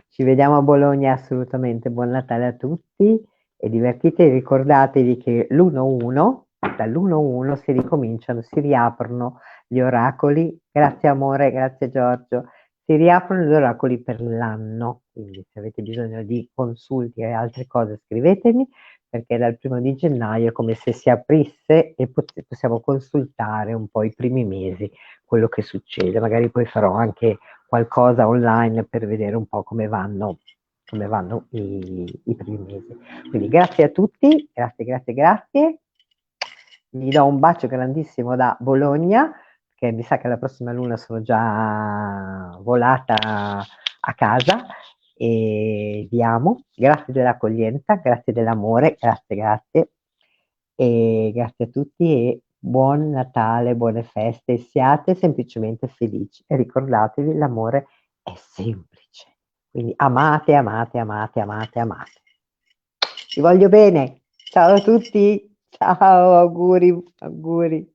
Ci vediamo a Bologna assolutamente. Buon Natale a tutti e divertitevi. Ricordatevi che l'1-1, dall'1-1 si ricominciano, si riaprono gli oracoli. Grazie amore, grazie Giorgio. Si riaprono gli oracoli per l'anno, quindi se avete bisogno di consulti e altre cose scrivetemi, perché dal 1 gennaio è come se si aprisse e possiamo consultare un po' i primi mesi, quello che succede. Magari poi farò anche qualcosa online per vedere un po' come vanno i primi mesi. Quindi grazie a tutti, grazie, grazie, grazie. Vi do un bacio grandissimo da Bologna, che mi sa che la prossima luna sono già volata a casa e vi amo. Grazie dell'accoglienza, grazie dell'amore, grazie, grazie. E grazie a tutti e buon Natale, buone feste, siate semplicemente felici e ricordatevi, l'amore è semplice. Quindi amate, amate, amate, amate, amate. Vi voglio bene. Ciao a tutti. Ciao, auguri, auguri.